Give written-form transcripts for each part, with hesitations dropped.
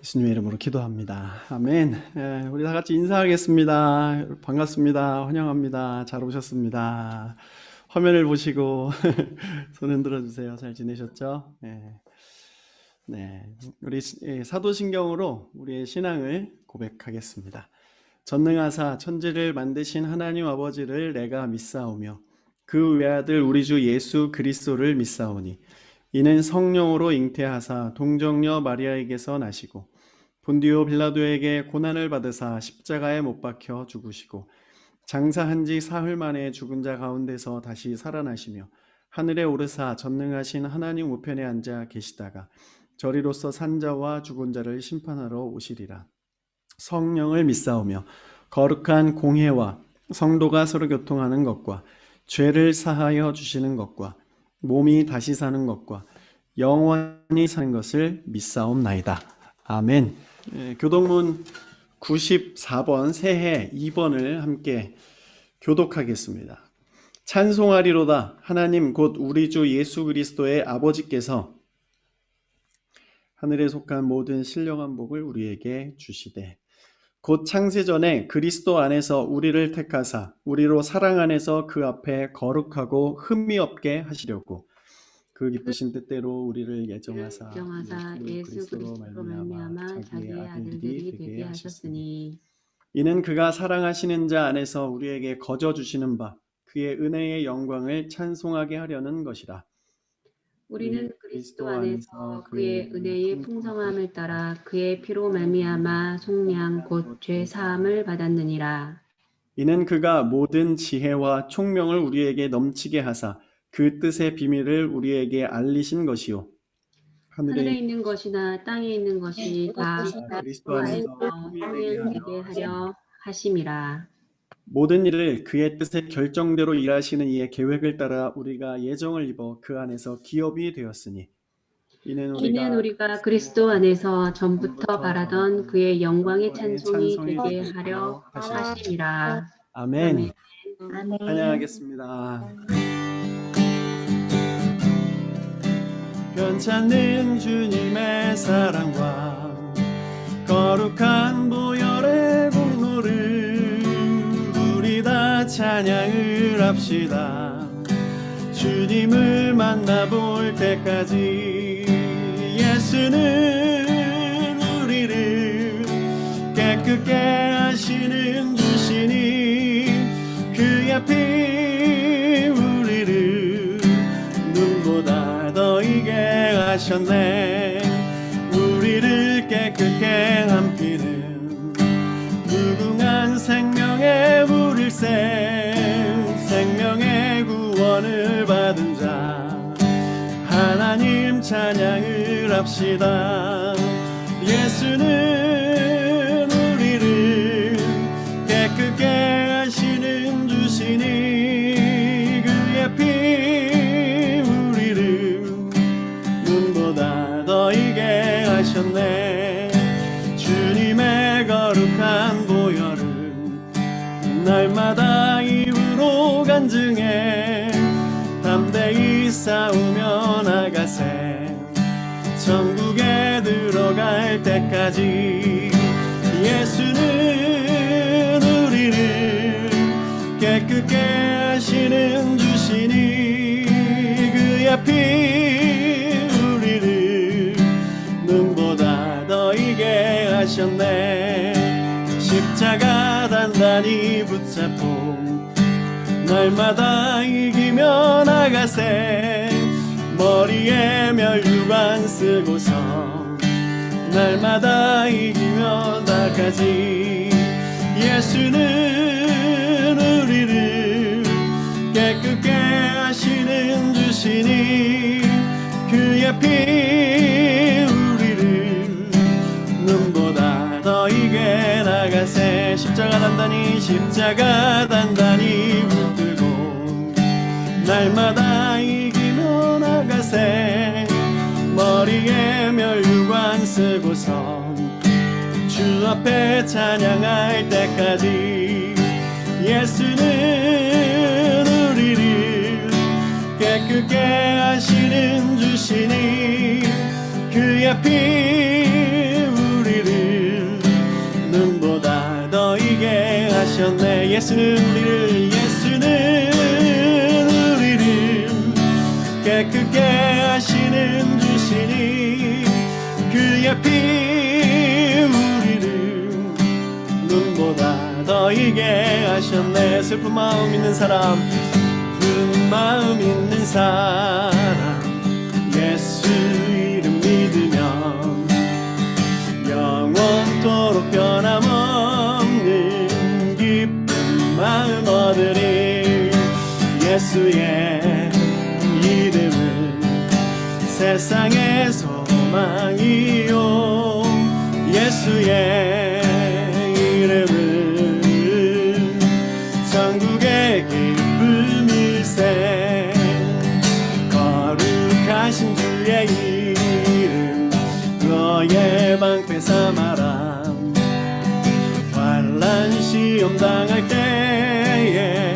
예수님의 이름으로 기도합니다. 아멘. 우리 다 같이 인사하겠습니다. 반갑습니다. 환영합니다. 잘 오셨습니다. 화면을 보시고 손 흔들어 주세요. 잘 지내셨죠? 네. 우리 사도신경으로 우리의 신앙을 고백하겠습니다. 전능하사 천지를 만드신 하나님 아버지를 내가 믿사오며 그 외아들 우리 주 예수 그리스도를 믿사오니 이는 성령으로 잉태하사 동정녀 마리아에게서 나시고 본디오 빌라도에게 고난을 받으사 십자가에 못 박혀 죽으시고 장사한 지 사흘 만에 죽은 자 가운데서 다시 살아나시며 하늘에 오르사 전능하신 하나님 우편에 앉아 계시다가 저리로서 산 자와 죽은 자를 심판하러 오시리라. 성령을 믿사오며 거룩한 공회와 성도가 서로 교통하는 것과 죄를 사하여 주시는 것과 몸이 다시 사는 것과 영원히 사는 것을 믿사옵나이다. 아멘. 교독문 94번 새해 2번을 함께 교독하겠습니다. 찬송하리로다. 하나님 곧 우리 주 예수 그리스도의 아버지께서 하늘에 속한 모든 신령한 복을 우리에게 주시되 곧 창세전에 그리스도 안에서 우리를 택하사 우리로 사랑 안에서 그 앞에 거룩하고 흠이 없게 하시려고 그 기쁘신 뜻대로 우리를 예정하사 예수 그리스도로 말미암아 자기의 아들들이 되게 하셨으니 이는 그가 사랑하시는 자 안에서 우리에게 거저 주시는 바 그의 은혜의 영광을 찬송하게 하려는 것이라. 우리는 그리스도 안에서 그의 은혜의 풍성함을 따라 그의 피로 말미암아 속량 곧 죄 사함을 받았느니라. 이는 그가 모든 지혜와 총명을 우리에게 넘치게 하사 그 뜻의 비밀을 우리에게 알리신 것이요 하늘에 있는 것이나 땅에 있는 것이 다 그리스도 안에서 통일되게 하려 하심이라. 모든 일을 그의 뜻의 결정대로 일하시는 이의 계획을 따라 우리가 예정을 입어 그 안에서 기업이 되었으니 이는 우리가 그리스도 안에서 전부터 바라던 그의 영광의 찬송이 되게 하려 하심이라. 아멘. 아멘. 찬양하겠습니다. 편찮는 주님의 사랑과 거룩한 보혈의 공로를 우리 다 찬양을 합시다. 주님을 만나볼 때까지 예수는 우리를 깨끗게 하시는 주시니 그의 피 우리를 눈보다 더 이게 하셨네. 우리를 깨끗게 함피는 무궁한 생명의 물일새 생명의 구원을 받은 자 하나님 찬양을 합시다. 예수는 우리를 깨끗게 하시는 주시니 그의 피 우리를 눈보다 더 이게 하셨네. 주님의 거룩한 보혈을 날마다 입으로 간증해 담대히 싸우며 나가세. 천국에 들어갈 때까지 예수는 우리를 깨끗게 하시는 주시니 그의 피 우리를 눈보다 더 이게 하셨네. 십자가 단단히 붙잡고 날마다 이기며 나가세. 머리에 면류관 쓰고서 날마다 이기며 나가지. 예수는 우리를 깨끗게 하시는 주시니 그의 피 우리를 눈보다 더 이게 나가세. 십자가 단단히 붙들고 날마다 이기며 나가세. 머리에 면류관 쓰고서 주 앞에 찬양할 때까지 예수는 우리를 깨끗게 하시는 주시니 그의 피 우리 하셨네. 예수는 우리를 깨끗게 하시는 주시니 그의 피 우리를 눈보다 더 이게 하셨네. 슬픈 마음 있는 사람, 슬픈 마음 있는 사람, 예수 이름 믿으면 영원토록 변함없는 기쁜 마음 얻으리. 예수의 이름은 세상의 소망이요, 예수의 이름은 천국의 기쁨일세. 거룩하신 주의 이름 너의 방패 삼아라. 환난 시험 당할 때에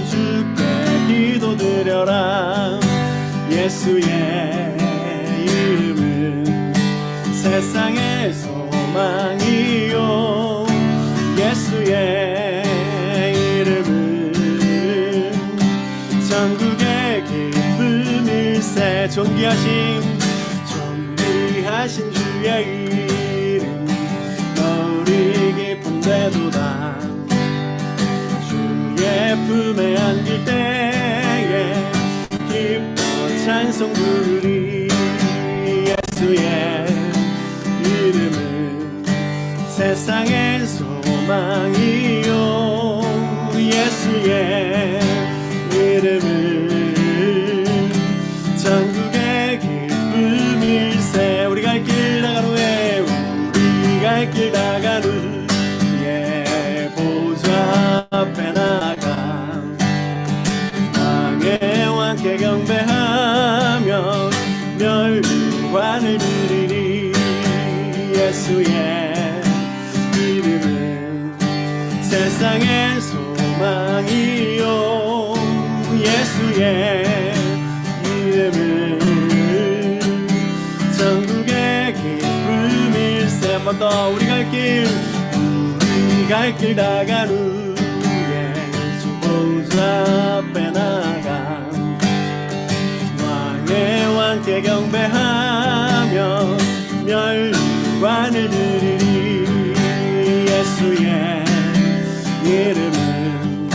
주께 기도드려라. 예수의 이름은 세상의 소망이요, 예수의 이름은 천국의 기쁨일세. 존귀하신 주의 이름 너울이 깊은데도다. 주의 품에 안길 때에 기뻐 찬송 부르리. 예수의 이름은 세상의 소망이요, 예수의 이름은 천국의 기쁨일세. 우리 갈 길 나간 후에, 우리 갈 길 나간 후에 보좌 앞에 나가 왕의 왕께 경배하며 멸관을 드리리. 예수의 이름은 세상의 소망이요, 예수의 이름은 천국의 기쁨일세. 한 번 더. 우리 갈 길 나간 후에 주 보좌 앞에 나가 왕의 왕께 경배하며 멸관을 드리리. 예수의 이름은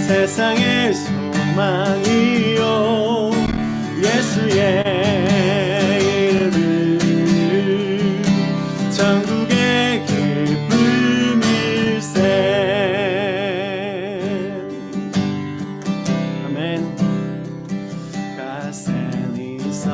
세상의 소망이요, 예수의 이름은 천국의 기쁨일세. 아멘. 가세니성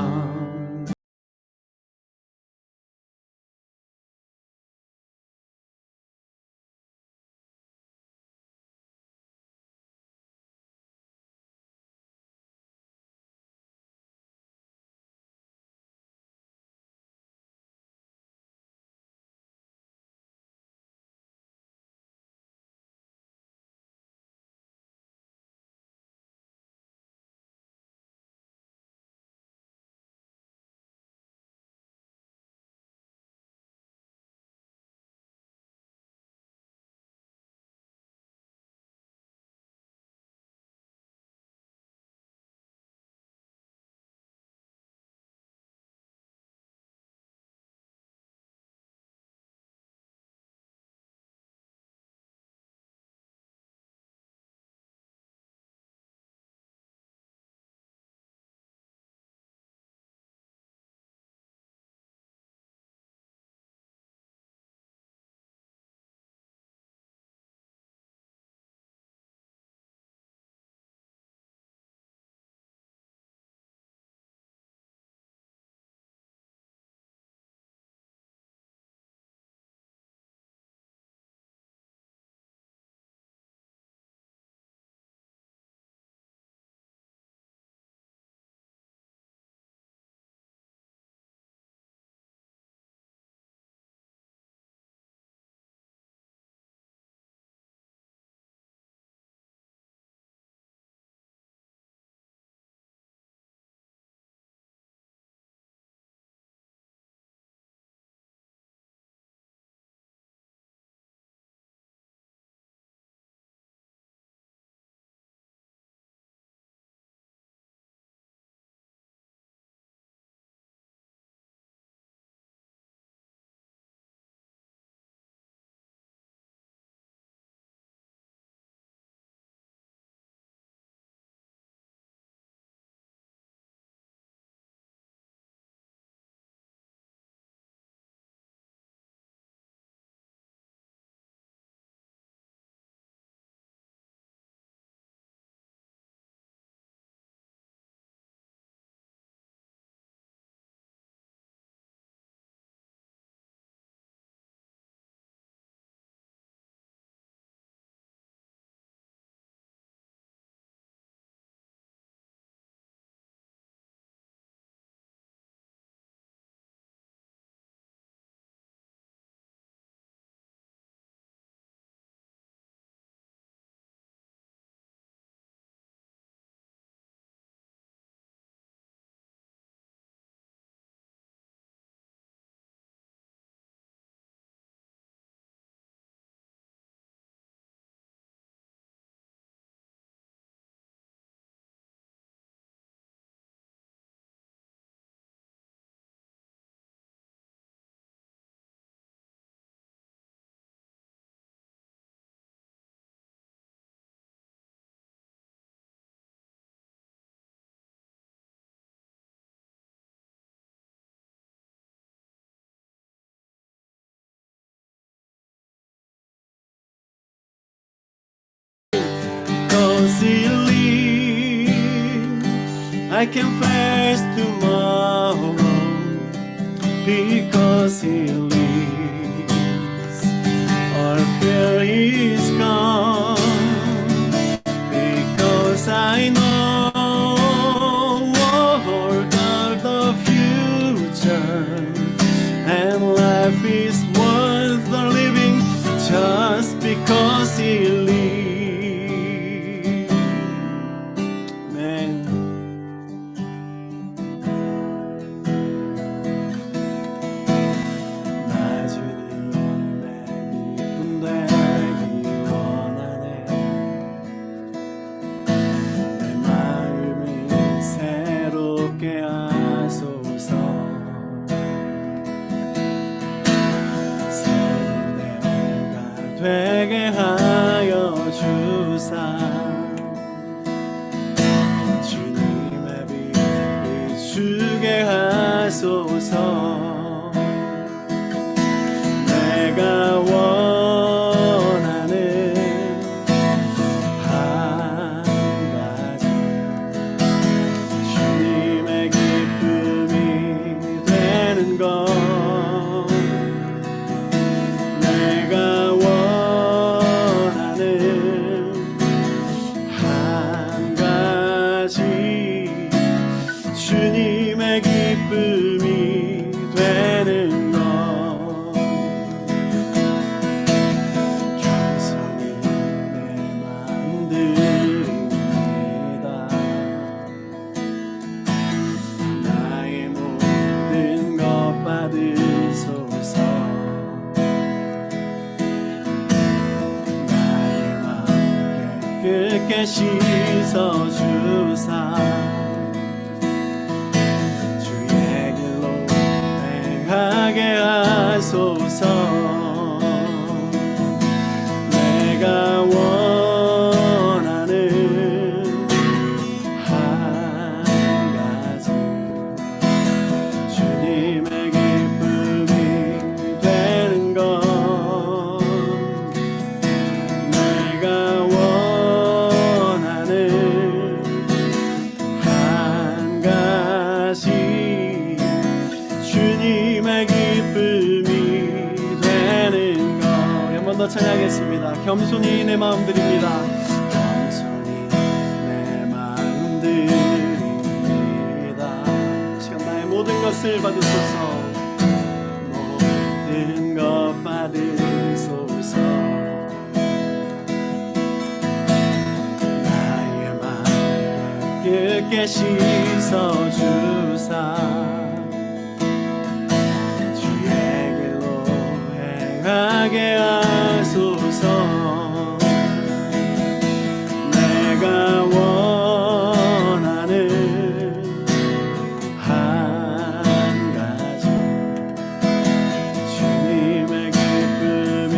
I can face tomorrow because He lives. All fear is gone because I know all the future, and life is worth the living just because He lives. Amen. 나 주님의 기쁨 되기 원하네. 내 마음을 새롭게 하소서. 새 내가 되게 하여 주사. 주님의 빛 비추게 하소서. 내가 원하는 한 가지, 주님의 기쁨이 되는 것. 내가 원하는 한 가지, 주님의 기쁨이 되는 것. 겸손히 내 맘 드립니다. 나의 모든 것 받으소서. 나의 맘 깨끗게 씻어주사. 주의 길로 행하게 하소서. 내가 원하는 한 가지, 주님의 기쁨이 되는 것. 내가 원하는 한 가지, 주님의 기쁨이 되는 것. 한 번 더 찬양하겠습니다. 겸손히 내 마음 드립니다. 겸손히 내 마음 드립니다. 시간 나의 모든 것을 받으소서. 모든 것 받으소서. 나의 마음 깨끗게 씻어주사. 주의 길로 행하게 하소서. 내가 원하는 한 가지, 주님의 기쁨이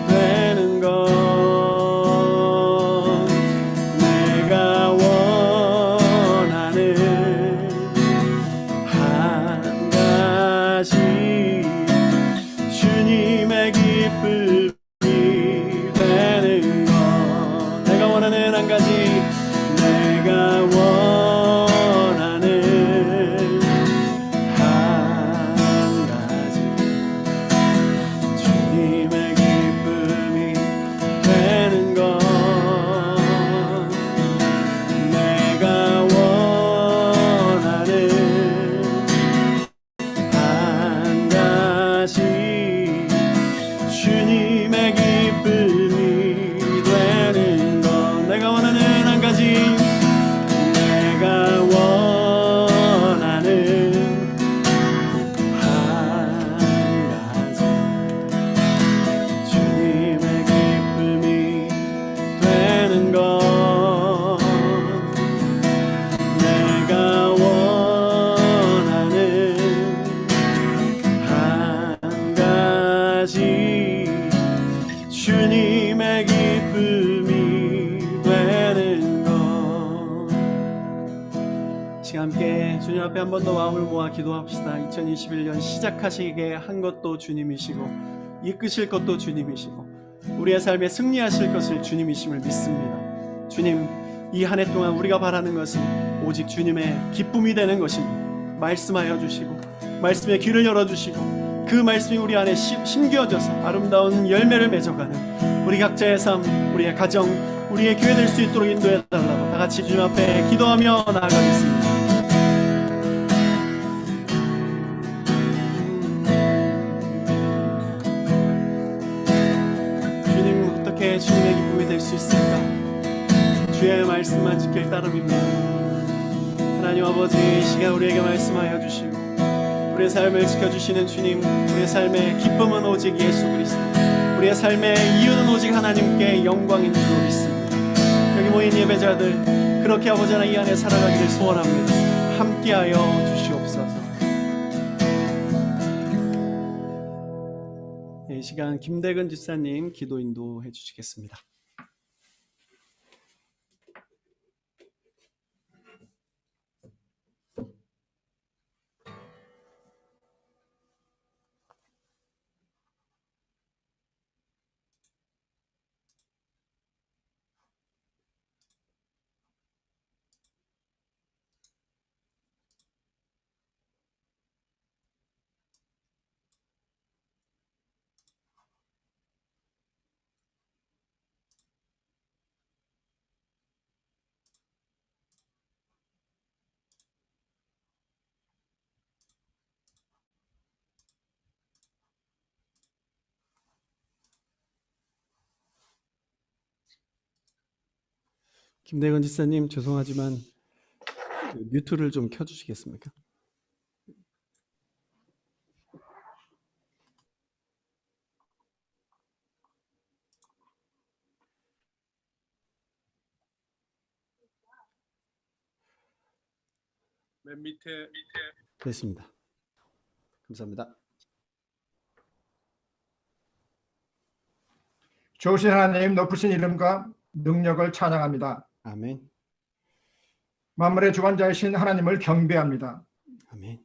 되는 것. 내가 원하는 한 가지, 주님의 기쁨이 되는 것. 내가 원하는 한 가지, 내가 원하는 한 가지, 주님의 기쁨이 되는 것. 내가 원하는 한 가지, 주님의 기쁨이 되는 것. 내가 원하는 한 가지, 내가 원하는 한 가지, 주님의 기쁨이 되는 것. 내가 원하는 한 가지, 주님의 기쁨이 되는 것. 시간 함께 주님 앞에 한 번 더 마음을 모아 기도합시다. 2021년 시작하시게 한 것도 주님이시고 이끄실 것도 주님이시고 우리의 삶에 승리하실 것을 주님이심을 믿습니다. 주님, 이 한 해 동안 우리가 바라는 것은 오직 주님의 기쁨이 되는 것입니다. 말씀하여 주시고 말씀의 귀를 열어주시고 그 말씀이 우리 안에 심겨져서 아름다운 열매를 맺어가는 우리 각자의 삶, 우리의 가정, 우리의 교회 될 수 있도록 인도해 달라고 다 같이 주님 앞에 기도하며 나아가겠습니다. 주님, 어떻게 주님의 기쁨이 될 수 있을까? 주의 말씀만 지킬 따름입니다. 하나님 아버지, 이 시간 우리에게 말씀하여 주시고 우리의 삶을 지켜주시는 주님, 우리의 삶의 기쁨은 오직 예수 그리스도, 우리의 삶의 이유는 오직 하나님께 영광인 줄 믿습니다. 여기 모인 예배자들 그렇게 아버지 하나님 이 안에 살아가기를 소원합니다. 함께하여 주시옵소서. 이 시간 김대근 집사님 기도 인도해 주시겠습니다. 김대건 집사님, 죄송하지만 뮤트를 좀 켜주시겠습니까? 맨 밑에 됐습니다. 감사합니다. 좋으신 하나님, 높으신 이름과 능력을 찬양합니다. 아멘. 만물의 주관자이신 하나님을 경배합니다. 아멘.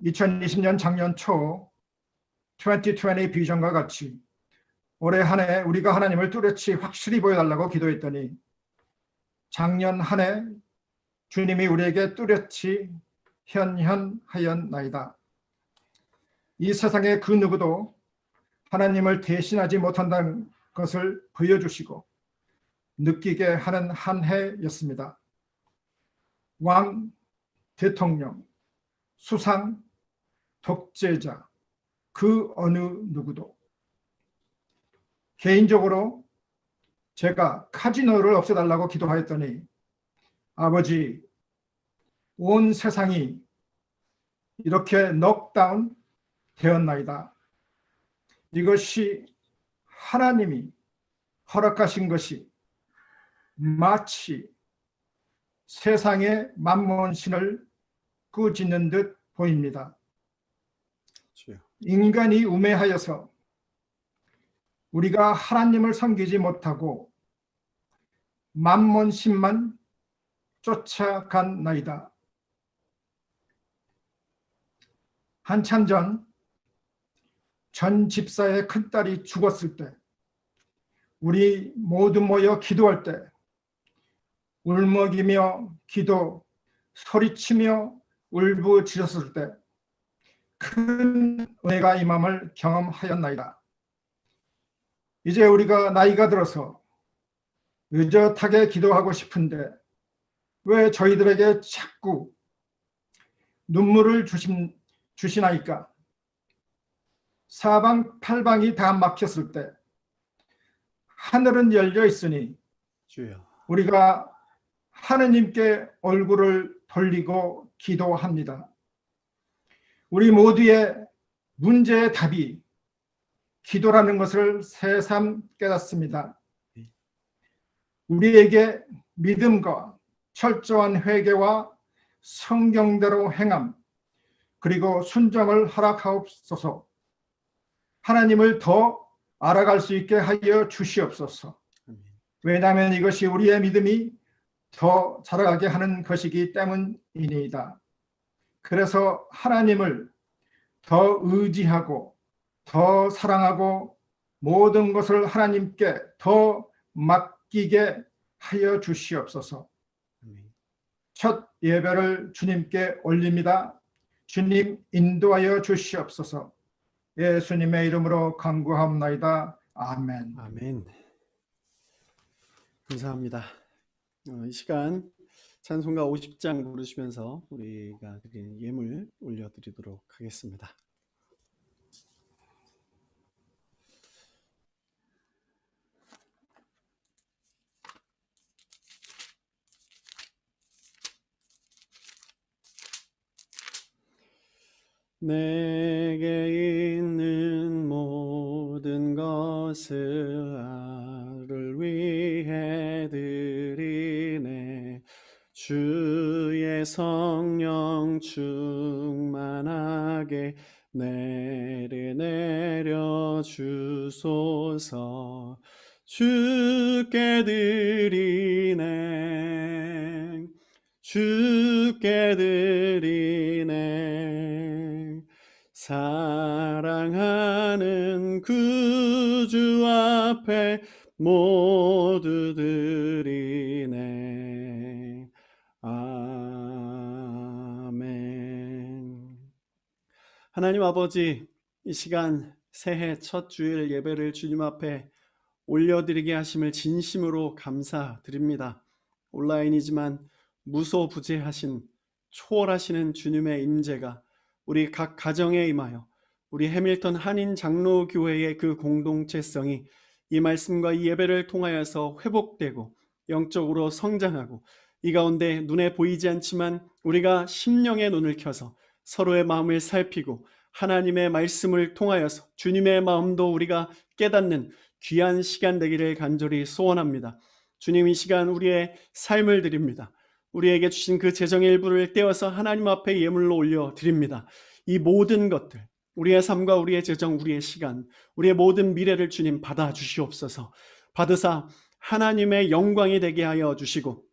2020년 작년 초 2020 비전과 같이 올해 한 해 우리가 하나님을 뚜렷이 확실히 보여달라고 기도했더니 작년 한 해 주님이 우리에게 뚜렷이 현현하였나이다. 이 세상의 그 누구도 하나님을 대신하지 못한다는 것을 보여주시고 느끼게 하는 한 해였습니다. 왕, 대통령, 수상, 독재자, 그 어느 누구도. 개인적으로 제가 카지노를 없애달라고 기도하였더니 아버지, 온 세상이 이렇게 넉다운 되었나이다. 이것이 하나님이 허락하신 것이 마치 세상의 만몬신을 꾸짖는 듯 보입니다. 주여. 인간이 우매하여서 우리가 하나님을 섬기지 못하고 만몬신만 쫓아간 나이다. 한참 전 집사의 큰딸이 죽었을 때 우리 모두 모여 기도할 때 울먹이며 기도 소리치며 울부짖었을 때 큰 은혜가 임함을 경험하였나이다. 이제 우리가 나이가 들어서 의젓하게 기도하고 싶은데 왜 저희들에게 자꾸 눈물을 주시나이까? 사방팔방이 다 막혔을 때 하늘은 열려 있으니 주여. 우리가 하느님께 얼굴을 돌리고 기도합니다. 우리 모두의 문제의 답이 기도라는 것을 새삼 깨닫습니다. 우리에게 믿음과 철저한 회개와 성경대로 행함 그리고 순종을 허락하옵소서. 하나님을 더 알아갈 수 있게 하여 주시옵소서. 왜냐하면 이것이 우리의 믿음이 더 자라가게 하는 것이기 때문이니이다. 그래서 하나님을 더 의지하고 더 사랑하고 모든 것을 하나님께 더 맡기게 하여 주시옵소서. 첫 예배를 주님께 올립니다. 주님 인도하여 주시옵소서. 예수님의 이름으로 간구하옵나이다. 아멘. 아멘. 감사합니다. 이 시간 찬송가 50장 부르시면서 우리가 드린 예물 올려드리도록 하겠습니다. 내게 있는 모든 것을 나를 위해 드리네. 주의 성령 충만하게 내려 주소서. 주께 드리네. 주께 드리네. 사랑하는 구주 앞에 모두 드리네. 아멘. 하나님 아버지, 이 시간 새해 첫 주일 예배를 주님 앞에 올려드리게 하심을 진심으로 감사드립니다. 온라인이지만 무소부재하신 초월하시는 주님의 임재가 우리 각 가정에 임하여 우리 해밀턴 한인 장로교회의 그 공동체성이 이 말씀과 이 예배를 통하여서 회복되고 영적으로 성장하고, 이 가운데 눈에 보이지 않지만 우리가 심령의 눈을 켜서 서로의 마음을 살피고 하나님의 말씀을 통하여서 주님의 마음도 우리가 깨닫는 귀한 시간 되기를 간절히 소원합니다. 주님, 이 시간 우리의 삶을 드립니다. 우리에게 주신 그 재정의 일부를 떼어서 하나님 앞에 예물로 올려드립니다. 이 모든 것들, 우리의 삶과 우리의 재정, 우리의 시간, 우리의 모든 미래를 주님 받아주시옵소서. 받으사 하나님의 영광이 되게 하여 주시고,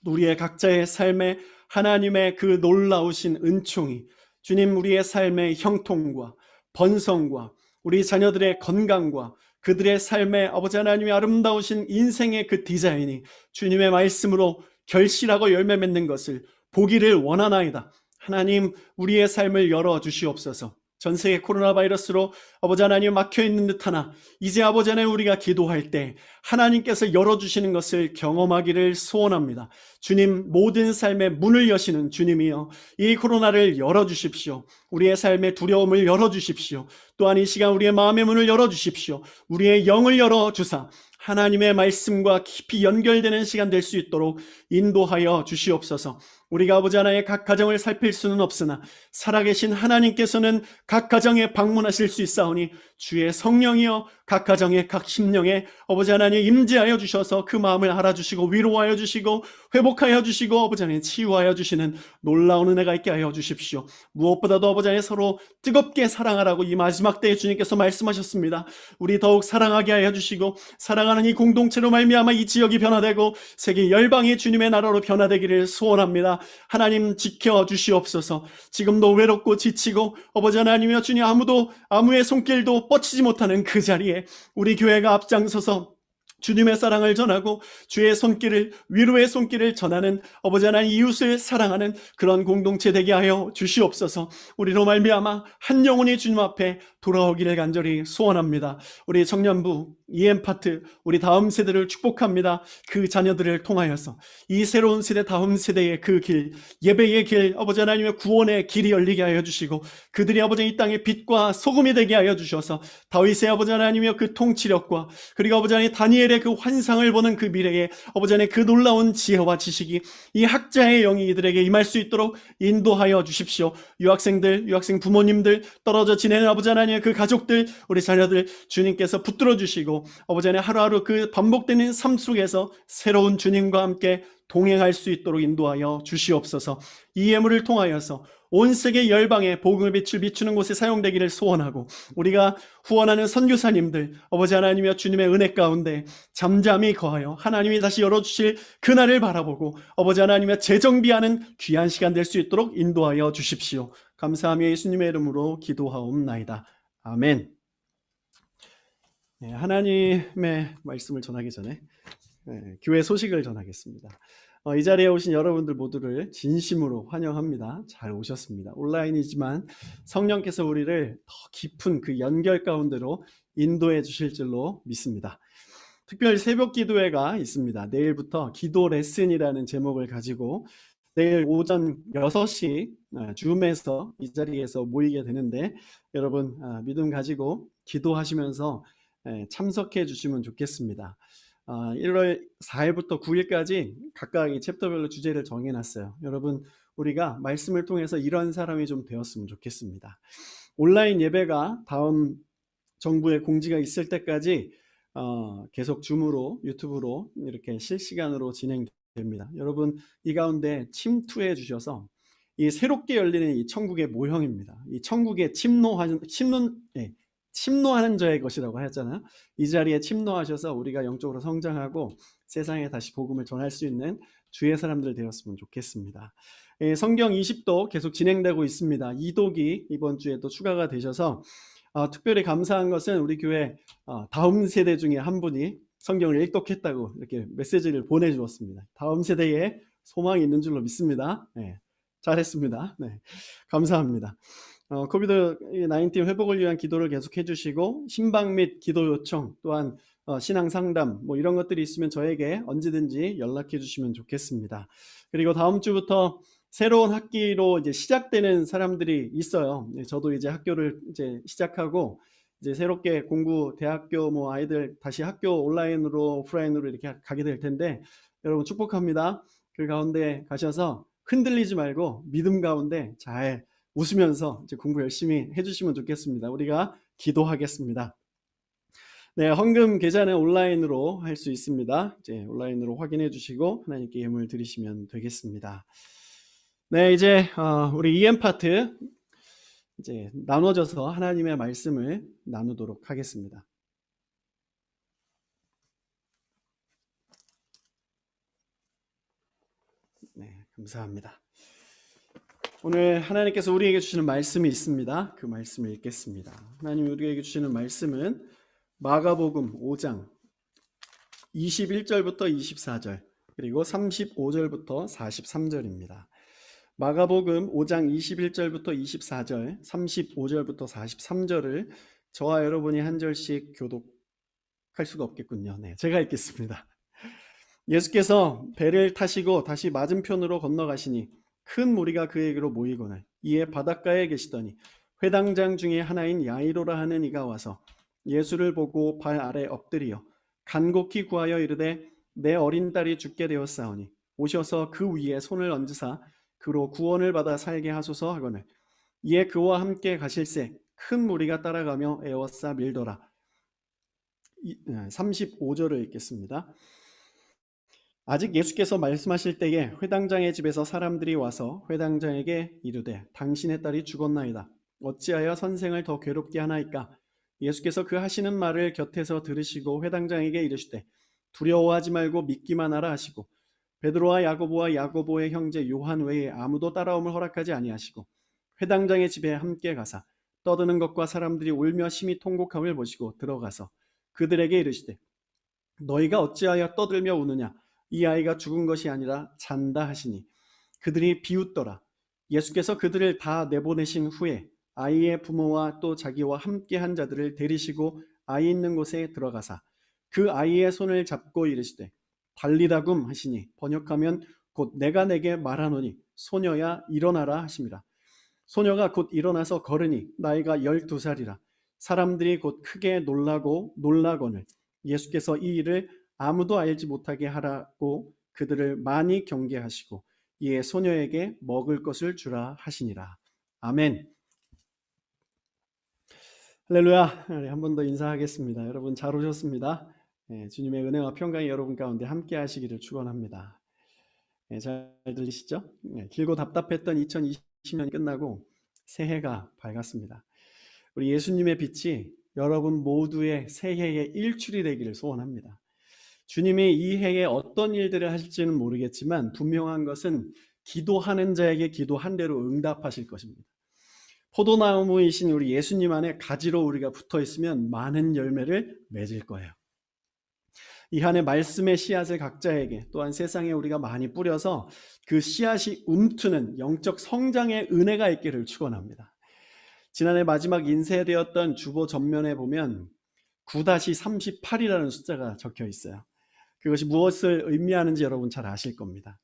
우리의 각자의 삶에 하나님의 그 놀라우신 은총이 주님 우리의 삶의 형통과 번성과 우리 자녀들의 건강과 그들의 삶에 아버지 하나님의 아름다우신 인생의 그 디자인이 주님의 말씀으로 결실하고 열매 맺는 것을 보기를 원하나이다. 하나님, 우리의 삶을 열어주시옵소서. 전 세계 코로나 바이러스로 아버지 하나님 막혀있는 듯 하나 이제 아버지 하나님 우리가 기도할 때 하나님께서 열어주시는 것을 경험하기를 소원합니다. 주님, 모든 삶의 문을 여시는 주님이여, 이 코로나를 열어주십시오. 우리의 삶의 두려움을 열어주십시오. 또한 이 시간 우리의 마음의 문을 열어주십시오. 우리의 영을 열어주사 하나님의 말씀과 깊이 연결되는 시간 될 수 있도록 인도하여 주시옵소서. 우리가 아버지 하나님의 각 가정을 살필 수는 없으나 살아계신 하나님께서는 각 가정에 방문하실 수 있사오니 주의 성령이여 각 가정에 각 심령에 아버지 하나님 임재하여 주셔서 그 마음을 알아주시고 위로하여 주시고 회복하여 주시고 아버지 하나님 치유하여 주시는 놀라운 은혜가 있게 하여 주십시오. 무엇보다도 아버지 하나님 서로 뜨겁게 사랑하라고 이 마지막 때에 주님께서 말씀하셨습니다. 우리 더욱 사랑하게 하여 주시고 사랑하는 이 공동체로 말미암아 이 지역이 변화되고 세계 열방이 주님의 나라로 변화되기를 소원합니다. 하나님 지켜주시옵소서. 지금도 외롭고 지치고 아버지 하나님이여 주님 아무의 손길도 뻗치지 못하는 그 자리에 우리 교회가 앞장서서 주님의 사랑을 전하고 주의 손길을, 위로의 손길을 전하는 아버지 하나님 이웃을 사랑하는 그런 공동체 되게 하여 주시옵소서. 우리로 말미암아 한 영혼이 주님 앞에 돌아오기를 간절히 소원합니다. 우리 청년부 EM파트 우리 다음 세대를 축복합니다. 그 자녀들을 통하여서 이 새로운 세대, 다음 세대의 그 길, 예배의 길, 아버지 하나님의 구원의 길이 열리게 하여 주시고 그들이 아버지 이 땅의 빛과 소금이 되게 하여 주셔서 다윗의 아버지 하나님의 그 통치력과 그리고 아버지 하나님 다니엘의 그 환상을 보는 그 미래에 아버지 하나님 그 놀라운 지혜와 지식이 이 학자의 영이 이들에게 임할 수 있도록 인도하여 주십시오. 유학생들, 유학생 부모님들, 떨어져 지내는 아버지 하나님의 그 가족들, 우리 자녀들 주님께서 붙들어 주시고 아버지 하나님 하루하루 그 반복되는 삶 속에서 새로운 주님과 함께 동행할 수 있도록 인도하여 주시옵소서. 이 예물을 통하여서 온 세계 열방에 복음의 빛을 비추는 곳에 사용되기를 소원하고 우리가 후원하는 선교사님들 아버지 하나님이여 주님의 은혜 가운데 잠잠히 거하여 하나님이 다시 열어주실 그날을 바라보고 아버지 하나님의 재정비하는 귀한 시간 될 수 있도록 인도하여 주십시오. 감사하며 예수님의 이름으로 기도하옵나이다. 아멘. 하나님의 말씀을 전하기 전에 교회 소식을 전하겠습니다. 이 자리에 오신 여러분들 모두를 진심으로 환영합니다. 잘 오셨습니다. 온라인이지만 성령께서 우리를 더 깊은 그 연결 가운데로 인도해 주실 줄로 믿습니다. 특별히 새벽 기도회가 있습니다. 내일부터 기도 레슨이라는 제목을 가지고 내일 오전 6시 줌에서 이 자리에서 모이게 되는데 여러분 믿음 가지고 기도하시면서 참석해 주시면 좋겠습니다. 1월 4일부터 9일까지 각각 이 챕터별로 주제를 정해놨어요. 여러분 우리가 말씀을 통해서 이런 사람이 좀 되었으면 좋겠습니다. 온라인 예배가 다음 정부의 공지가 있을 때까지 계속 줌으로 유튜브로 이렇게 실시간으로 진행됩니다. 여러분 이 가운데 침투해 주셔서 이 새롭게 열리는 이 천국의 모형입니다. 이 천국에 침노하는 자의 것이라고 하였잖아요. 이 자리에 침노하셔서 우리가 영적으로 성장하고 세상에 다시 복음을 전할 수 있는 주의 사람들 되었으면 좋겠습니다. 성경 20도 계속 진행되고 있습니다. 이독이 이번 주에 또 추가가 되셔서 특별히 감사한 것은 우리 교회 다음 세대 중에 한 분이 성경을 일독했다고 이렇게 메시지를 보내주었습니다. 다음 세대에 소망이 있는 줄로 믿습니다. 네, 잘했습니다. 네, 감사합니다. 코비드-19 회복을 위한 기도를 계속 해주시고 신방 및 기도 요청 또한 신앙 상담 뭐 이런 것들이 있으면 저에게 언제든지 연락해 주시면 좋겠습니다. 그리고 다음 주부터 새로운 학기로 이제 시작되는 사람들이 있어요. 저도 이제 학교를 이제 시작하고 이제 새롭게 공부 대학교 뭐 아이들 다시 학교 온라인으로 오프라인으로 이렇게 가게 될 텐데 여러분 축복합니다. 그 가운데 가셔서 흔들리지 말고 믿음 가운데 잘 웃으면서 이제 공부 열심히 해주시면 좋겠습니다. 우리가 기도하겠습니다. 네, 헌금 계좌는 온라인으로 할 수 있습니다. 이제 온라인으로 확인해 주시고 하나님께 예물 드리시면 되겠습니다. 네, 이제 우리 EM 파트 이제 나눠져서 하나님의 말씀을 나누도록 하겠습니다. 네, 감사합니다. 오늘 하나님께서 우리에게 주시는 말씀이 있습니다. 그 말씀을 읽겠습니다. 하나님이 우리에게 주시는 말씀은 마가복음 5장 21절부터 24절 그리고 35절부터 43절입니다. 마가복음 5장 21절부터 24절, 35절부터 43절을 저와 여러분이 한 절씩 교독할 수가 없겠군요. 네, 제가 읽겠습니다. 예수께서 배를 타시고 다시 맞은편으로 건너가시니 큰 무리가 그에게로 모이거늘 이에 바닷가에 계시더니 회당장 중에 하나인 야이로라 하는 이가 와서 예수를 보고 발 아래 엎드리어 간곡히 구하여 이르되 내 어린 딸이 죽게 되었사오니 오셔서 그 위에 손을 얹으사 그로 구원을 받아 살게 하소서 하거늘 이에 그와 함께 가실새 큰 무리가 따라가며 에워싸 밀더라. 35절을 읽겠습니다. 아직 예수께서 말씀하실 때에 회당장의 집에서 사람들이 와서 회당장에게 이르되 당신의 딸이 죽었나이다. 어찌하여 선생을 더 괴롭게 하나이까? 예수께서 그 하시는 말을 곁에서 들으시고 회당장에게 이르시되 두려워하지 말고 믿기만 하라 하시고 베드로와 야고보와 야고보의 형제 요한 외에 아무도 따라옴을 허락하지 아니하시고 회당장의 집에 함께 가사 떠드는 것과 사람들이 울며 심히 통곡함을 보시고 들어가서 그들에게 이르시되 너희가 어찌하여 떠들며 우느냐? 이 아이가 죽은 것이 아니라 잔다 하시니 그들이 비웃더라. 예수께서 그들을 다 내보내신 후에 아이의 부모와 또 자기와 함께 한 자들을 데리시고 아이 있는 곳에 들어가사 그 아이의 손을 잡고 이르시되 달리다굼 하시니 번역하면 곧 내가 내게 말하노니 소녀야 일어나라 하심이라. 소녀가 곧 일어나서 걸으니 나이가 12살이라. 사람들이 곧 크게 놀라거늘 예수께서 이 일을 아무도 알지 못하게 하라고 그들을 많이 경계하시고 이에 소녀에게 먹을 것을 주라 하시니라. 아멘. 할렐루야. 한 번 더 인사하겠습니다. 여러분 잘 오셨습니다. 주님의 은혜와 평강이 여러분 가운데 함께 하시기를 축원합니다. 잘 들리시죠? 길고 답답했던 2020년이 끝나고 새해가 밝았습니다. 우리 예수님의 빛이 여러분 모두의 새해의 일출이 되기를 소원합니다. 주님이 이 해에 어떤 일들을 하실지는 모르겠지만 분명한 것은 기도하는 자에게 기도한 대로 응답하실 것입니다. 포도나무이신 우리 예수님 안에 가지로 우리가 붙어 있으면 많은 열매를 맺을 거예요. 이 한해 말씀의 씨앗을 각자에게 또한 세상에 우리가 많이 뿌려서 그 씨앗이 움트는 영적 성장의 은혜가 있기를 축원합니다. 지난해 마지막 인쇄되었던 주보 전면에 보면 9-38이라는 숫자가 적혀 있어요. 그것이 무엇을 의미하는지 여러분 잘 아실 겁니다.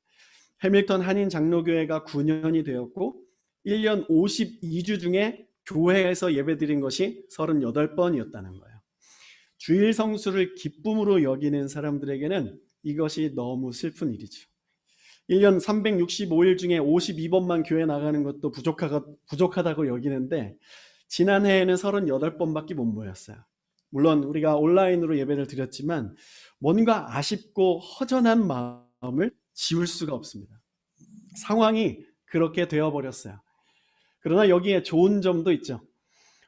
해밀턴 한인 장로교회가 9년이 되었고 1년 52주 중에 교회에서 예배드린 것이 38번이었다는 거예요. 주일 성수를 기쁨으로 여기는 사람들에게는 이것이 너무 슬픈 일이죠. 1년 365일 중에 52번만 교회 나가는 것도 부족하다고 여기는데 지난해에는 38번밖에 못 모였어요. 물론 우리가 온라인으로 예배를 드렸지만 뭔가 아쉽고 허전한 마음을 지울 수가 없습니다. 상황이 그렇게 되어버렸어요. 그러나 여기에 좋은 점도 있죠.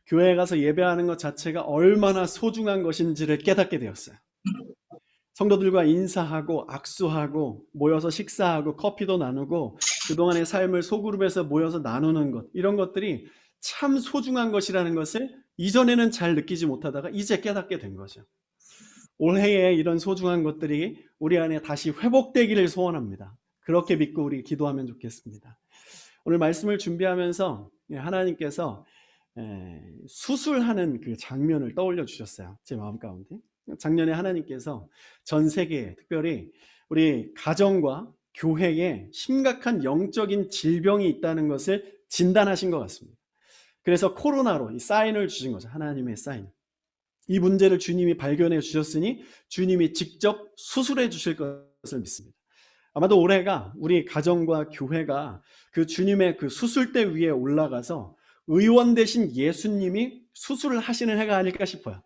교회에 가서 예배하는 것 자체가 얼마나 소중한 것인지를 깨닫게 되었어요. 성도들과 인사하고 악수하고 모여서 식사하고 커피도 나누고 그동안의 삶을 소그룹에서 모여서 나누는 것, 이런 것들이 참 소중한 것이라는 것을 이전에는 잘 느끼지 못하다가 이제 깨닫게 된 거죠. 올해에 이런 소중한 것들이 우리 안에 다시 회복되기를 소원합니다. 그렇게 믿고 우리 기도하면 좋겠습니다. 오늘 말씀을 준비하면서 하나님께서 수술하는 그 장면을 떠올려 주셨어요. 제 마음 가운데. 작년에 하나님께서 전 세계에, 특별히 우리 가정과 교회에 심각한 영적인 질병이 있다는 것을 진단하신 것 같습니다. 그래서 코로나로 이 사인을 주신 거죠. 하나님의 사인. 이 문제를 주님이 발견해 주셨으니 주님이 직접 수술해 주실 것을 믿습니다. 아마도 올해가 우리 가정과 교회가 그 주님의 그 수술대 위에 올라가서 의원 되신 예수님이 수술을 하시는 해가 아닐까 싶어요.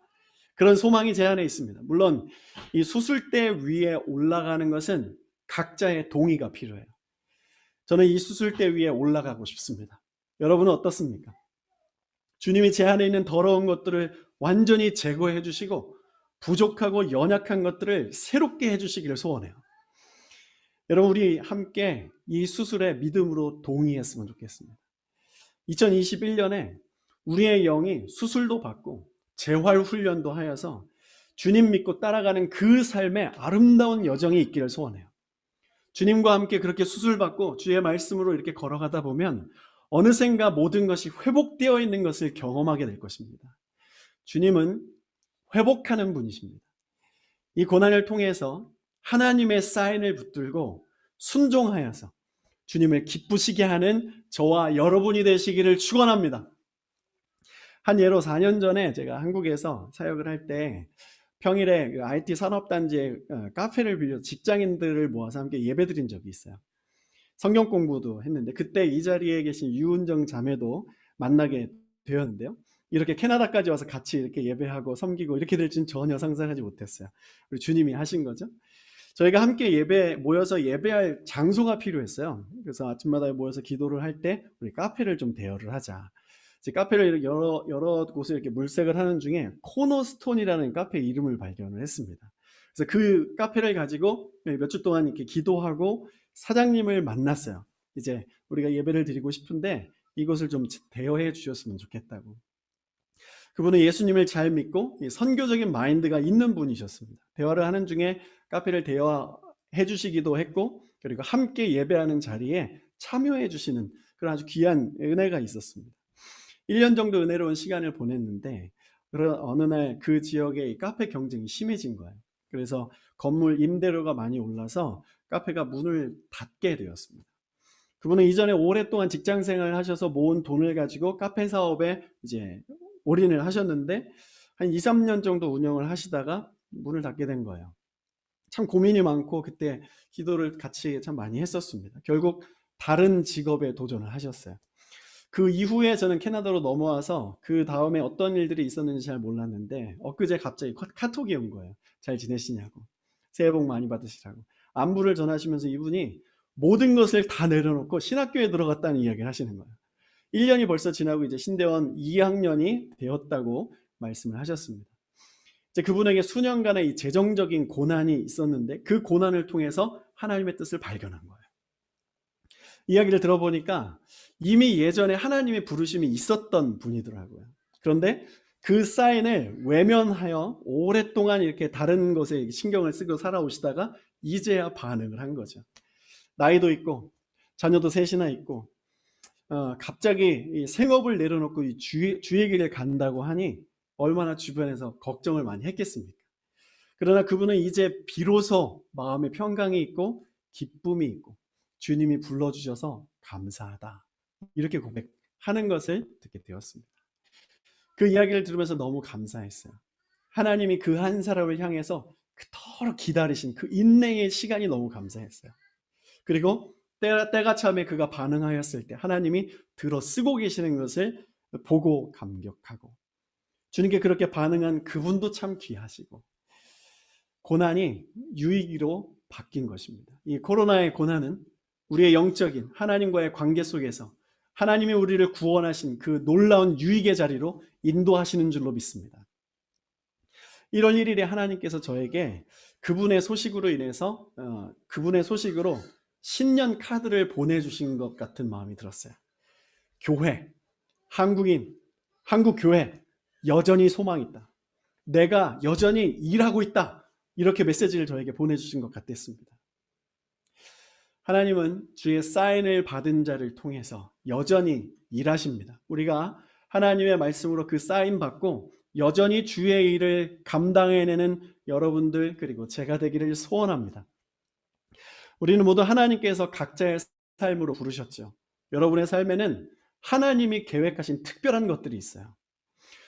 그런 소망이 제 안에 있습니다. 물론 이 수술대 위에 올라가는 것은 각자의 동의가 필요해요. 저는 이 수술대 위에 올라가고 싶습니다. 여러분은 어떻습니까? 주님이 제 안에 있는 더러운 것들을 완전히 제거해 주시고 부족하고 연약한 것들을 새롭게 해 주시기를 소원해요. 여러분, 우리 함께 이 수술에 믿음으로 동의했으면 좋겠습니다. 2021년에 우리의 영이 수술도 받고 재활훈련도 하여서 주님 믿고 따라가는 그 삶의 아름다운 여정이 있기를 소원해요. 주님과 함께 그렇게 수술받고 주의 말씀으로 이렇게 걸어가다 보면 어느샌가 모든 것이 회복되어 있는 것을 경험하게 될 것입니다. 주님은 회복하는 분이십니다. 이 고난을 통해서 하나님의 사인을 붙들고 순종하여서 주님을 기쁘시게 하는 저와 여러분이 되시기를 축원합니다. 한 예로 4년 전에 제가 한국에서 사역을 할 때 평일에 그 IT 산업단지에 카페를 빌려 직장인들을 모아서 함께 예배드린 적이 있어요. 성경 공부도 했는데 그때 이 자리에 계신 유은정 자매도 만나게 되었는데요. 이렇게 캐나다까지 와서 같이 이렇게 예배하고 섬기고 이렇게 될 줄 전혀 상상하지 못했어요. 우리 주님이 하신 거죠. 저희가 함께 모여서 예배할 장소가 필요했어요. 그래서 아침마다 모여서 기도를 할 때 우리 카페를 좀 대여를 하자. 카페를 여러 곳에 이렇게 물색을 하는 중에 코너스톤이라는 카페 이름을 발견을 했습니다. 그래서 그 카페를 가지고 몇 주 동안 이렇게 기도하고 사장님을 만났어요. 이제 우리가 예배를 드리고 싶은데 이곳을 좀 대여해 주셨으면 좋겠다고. 그분은 예수님을 잘 믿고 선교적인 마인드가 있는 분이셨습니다. 대화를 하는 중에 카페를 대여해 주시기도 했고, 그리고 함께 예배하는 자리에 참여해 주시는 그런 아주 귀한 은혜가 있었습니다. 1년 정도 은혜로운 시간을 보냈는데 어느 날 그 지역의 카페 경쟁이 심해진 거예요. 그래서 건물 임대료가 많이 올라서 카페가 문을 닫게 되었습니다. 그분은 이전에 오랫동안 직장 생활을 하셔서 모은 돈을 가지고 카페 사업에 이제 올인을 하셨는데 한 2-3년 정도 운영을 하시다가 문을 닫게 된 거예요. 참 고민이 많고 그때 기도를 같이 참 많이 했었습니다. 결국 다른 직업에 도전을 하셨어요. 그 이후에 저는 캐나다로 넘어와서 그 다음에 어떤 일들이 있었는지 잘 몰랐는데 엊그제 갑자기 카톡이 온 거예요. 잘 지내시냐고. 새해 복 많이 받으시라고. 안부를 전하시면서 이분이 모든 것을 다 내려놓고 신학교에 들어갔다는 이야기를 하시는 거예요. 1년이 벌써 지나고 이제 신대원 2학년이 되었다고 말씀을 하셨습니다. 이제 그분에게 수년간의 이 재정적인 고난이 있었는데 그 고난을 통해서 하나님의 뜻을 발견한 거예요. 이야기를 들어보니까 이미 예전에 하나님의 부르심이 있었던 분이더라고요. 그런데 그 사인을 외면하여 오랫동안 이렇게 다른 것에 신경을 쓰고 살아오시다가 이제야 반응을 한 거죠. 나이도 있고 자녀도 셋이나 있고 갑자기 이 생업을 내려놓고 이 주의 길을 간다고 하니 얼마나 주변에서 걱정을 많이 했겠습니까? 그러나 그분은 이제 비로소 마음에 평강이 있고 기쁨이 있고 주님이 불러주셔서 감사하다 이렇게 고백하는 것을 듣게 되었습니다. 그 이야기를 들으면서 너무 감사했어요. 하나님이 그 한 사람을 향해서 그토록 기다리신 그 인내의 시간이 너무 감사했어요. 그리고 때가 참에 그가 반응하였을 때 하나님이 들어 쓰고 계시는 것을 보고 감격하고 주님께 그렇게 반응한 그분도 참 귀하시고 고난이 유익으로 바뀐 것입니다. 이 코로나의 고난은 우리의 영적인 하나님과의 관계 속에서 하나님이 우리를 구원하신 그 놀라운 유익의 자리로 인도하시는 줄로 믿습니다. 1월 1일에 하나님께서 저에게 그분의 소식으로 인해서 그분의 소식으로 신년 카드를 보내주신 것 같은 마음이 들었어요. 교회, 한국인, 한국 교회 여전히 소망 있다. 내가 여전히 일하고 있다. 이렇게 메시지를 저에게 보내주신 것 같았습니다. 하나님은 주의 사인을 받은 자를 통해서 여전히 일하십니다. 우리가 하나님의 말씀으로 그 사인 받고 여전히 주의 일을 감당해내는 여러분들 그리고 제가 되기를 소원합니다. 우리는 모두 하나님께서 각자의 삶으로 부르셨죠. 여러분의 삶에는 하나님이 계획하신 특별한 것들이 있어요.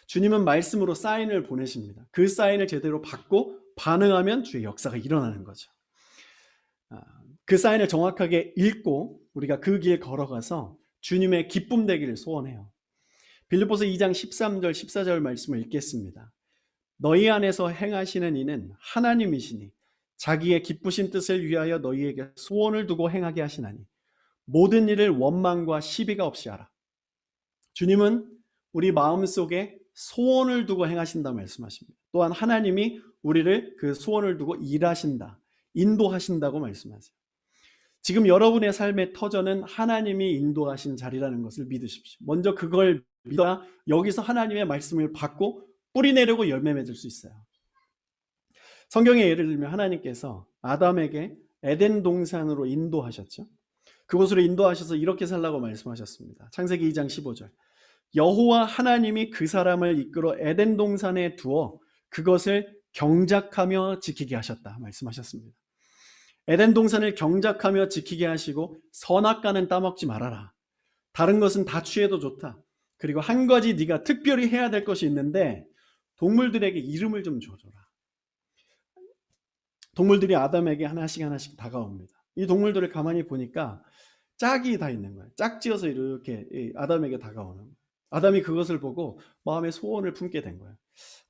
주님은 말씀으로 사인을 보내십니다. 그 사인을 제대로 받고 반응하면 주의 역사가 일어나는 거죠. 그 사인을 정확하게 읽고 우리가 그 길 걸어가서 주님의 기쁨 되기를 소원해요. 빌립보서 2장 13절 14절 말씀을 읽겠습니다. 너희 안에서 행하시는 이는 하나님이시니 자기의 기쁘신 뜻을 위하여 너희에게 소원을 두고 행하게 하시나니 모든 일을 원망과 시비가 없이 하라. 주님은 우리 마음속에 소원을 두고 행하신다 말씀하십니다. 또한 하나님이 우리를 그 소원을 두고 일하신다, 인도하신다고 말씀하세요. 지금 여러분의 삶의 터전은 하나님이 인도하신 자리라는 것을 믿으십시오. 먼저 그걸 믿어야 여기서 하나님의 말씀을 받고 뿌리 내리고 열매 맺을 수 있어요. 성경의 예를 들면 하나님께서 아담에게 에덴 동산으로 인도하셨죠. 그곳으로 인도하셔서 이렇게 살라고 말씀하셨습니다. 창세기 2장 15절. 여호와 하나님이 그 사람을 이끌어 에덴 동산에 두어 그것을 경작하며 지키게 하셨다 말씀하셨습니다. 에덴 동산을 경작하며 지키게 하시고 선악과는 따먹지 말아라. 다른 것은 다 취해도 좋다. 그리고 한 가지 네가 특별히 해야 될 것이 있는데 동물들에게 이름을 좀 줘줘라. 동물들이 아담에게 하나씩 다가옵니다. 이 동물들을 가만히 보니까 짝이 다 있는 거예요. 짝지어서 이렇게 아담에게 다가오는 거예요. 아담이 그것을 보고 마음의 소원을 품게 된 거예요.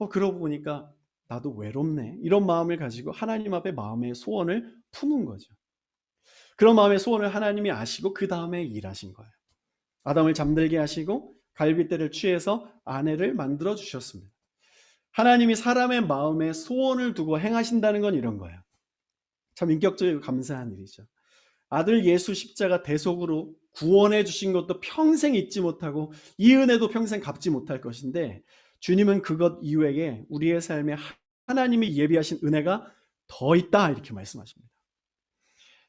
그러고 보니까 나도 외롭네. 이런 마음을 가지고 하나님 앞에 마음의 소원을 품은 거죠. 그런 마음의 소원을 하나님이 아시고 그 다음에 일하신 거예요. 아담을 잠들게 하시고 갈빗대를 취해서 아내를 만들어 주셨습니다. 하나님이 사람의 마음에 소원을 두고 행하신다는 건 이런 거예요. 참 인격적이고 감사한 일이죠. 아들 예수 십자가 대속으로 구원해 주신 것도 평생 잊지 못하고 이 은혜도 평생 갚지 못할 것인데 주님은 그것 이외에 우리의 삶에 하나님이 예비하신 은혜가 더 있다 이렇게 말씀하십니다.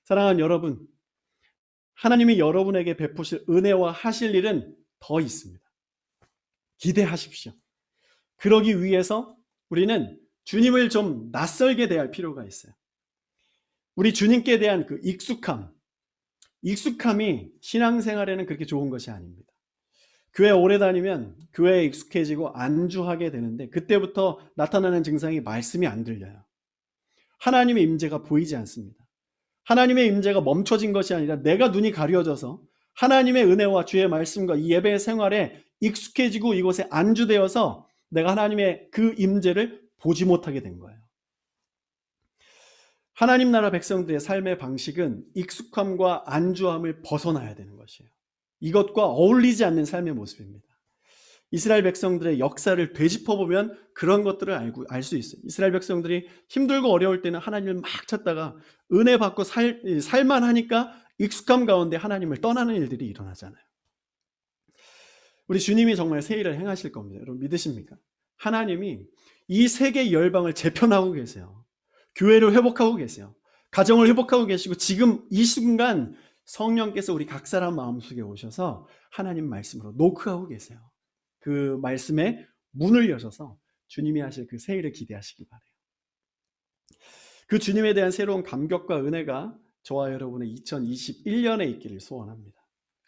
사랑하는 여러분, 하나님이 여러분에게 베푸실 은혜와 하실 일은 더 있습니다. 기대하십시오. 그러기 위해서 우리는 주님을 좀 낯설게 대할 필요가 있어요. 우리 주님께 대한 그 익숙함이 신앙생활에는 그렇게 좋은 것이 아닙니다. 교회 오래 다니면 교회에 익숙해지고 안주하게 되는데 그때부터 나타나는 증상이 말씀이 안 들려요. 하나님의 임재가 보이지 않습니다. 하나님의 임재가 멈춰진 것이 아니라 내가 눈이 가려져서 하나님의 은혜와 주의 말씀과 이 예배 생활에 익숙해지고 이곳에 안주되어서 내가 하나님의 그 임재를 보지 못하게 된 거예요. 하나님 나라 백성들의 삶의 방식은 익숙함과 안주함을 벗어나야 되는 것이에요. 이것과 어울리지 않는 삶의 모습입니다. 이스라엘 백성들의 역사를 되짚어보면 그런 것들을 알 수 있어요. 이스라엘 백성들이 힘들고 어려울 때는 하나님을 막 찾다가 은혜 받고 살만하니까 익숙함 가운데 하나님을 떠나는 일들이 일어나잖아요. 우리 주님이 정말 새 일을 행하실 겁니다. 여러분 믿으십니까? 하나님이 이 세계 열방을 재편하고 계세요. 교회를 회복하고 계세요. 가정을 회복하고 계시고 지금 이 순간 성령께서 우리 각 사람 마음속에 오셔서 하나님 말씀으로 노크하고 계세요. 그 말씀에 문을 여셔서 주님이 하실 그 새 일을 기대하시기 바래요. 그 주님에 대한 새로운 감격과 은혜가 저와 여러분의 2021년에 있기를 소원합니다.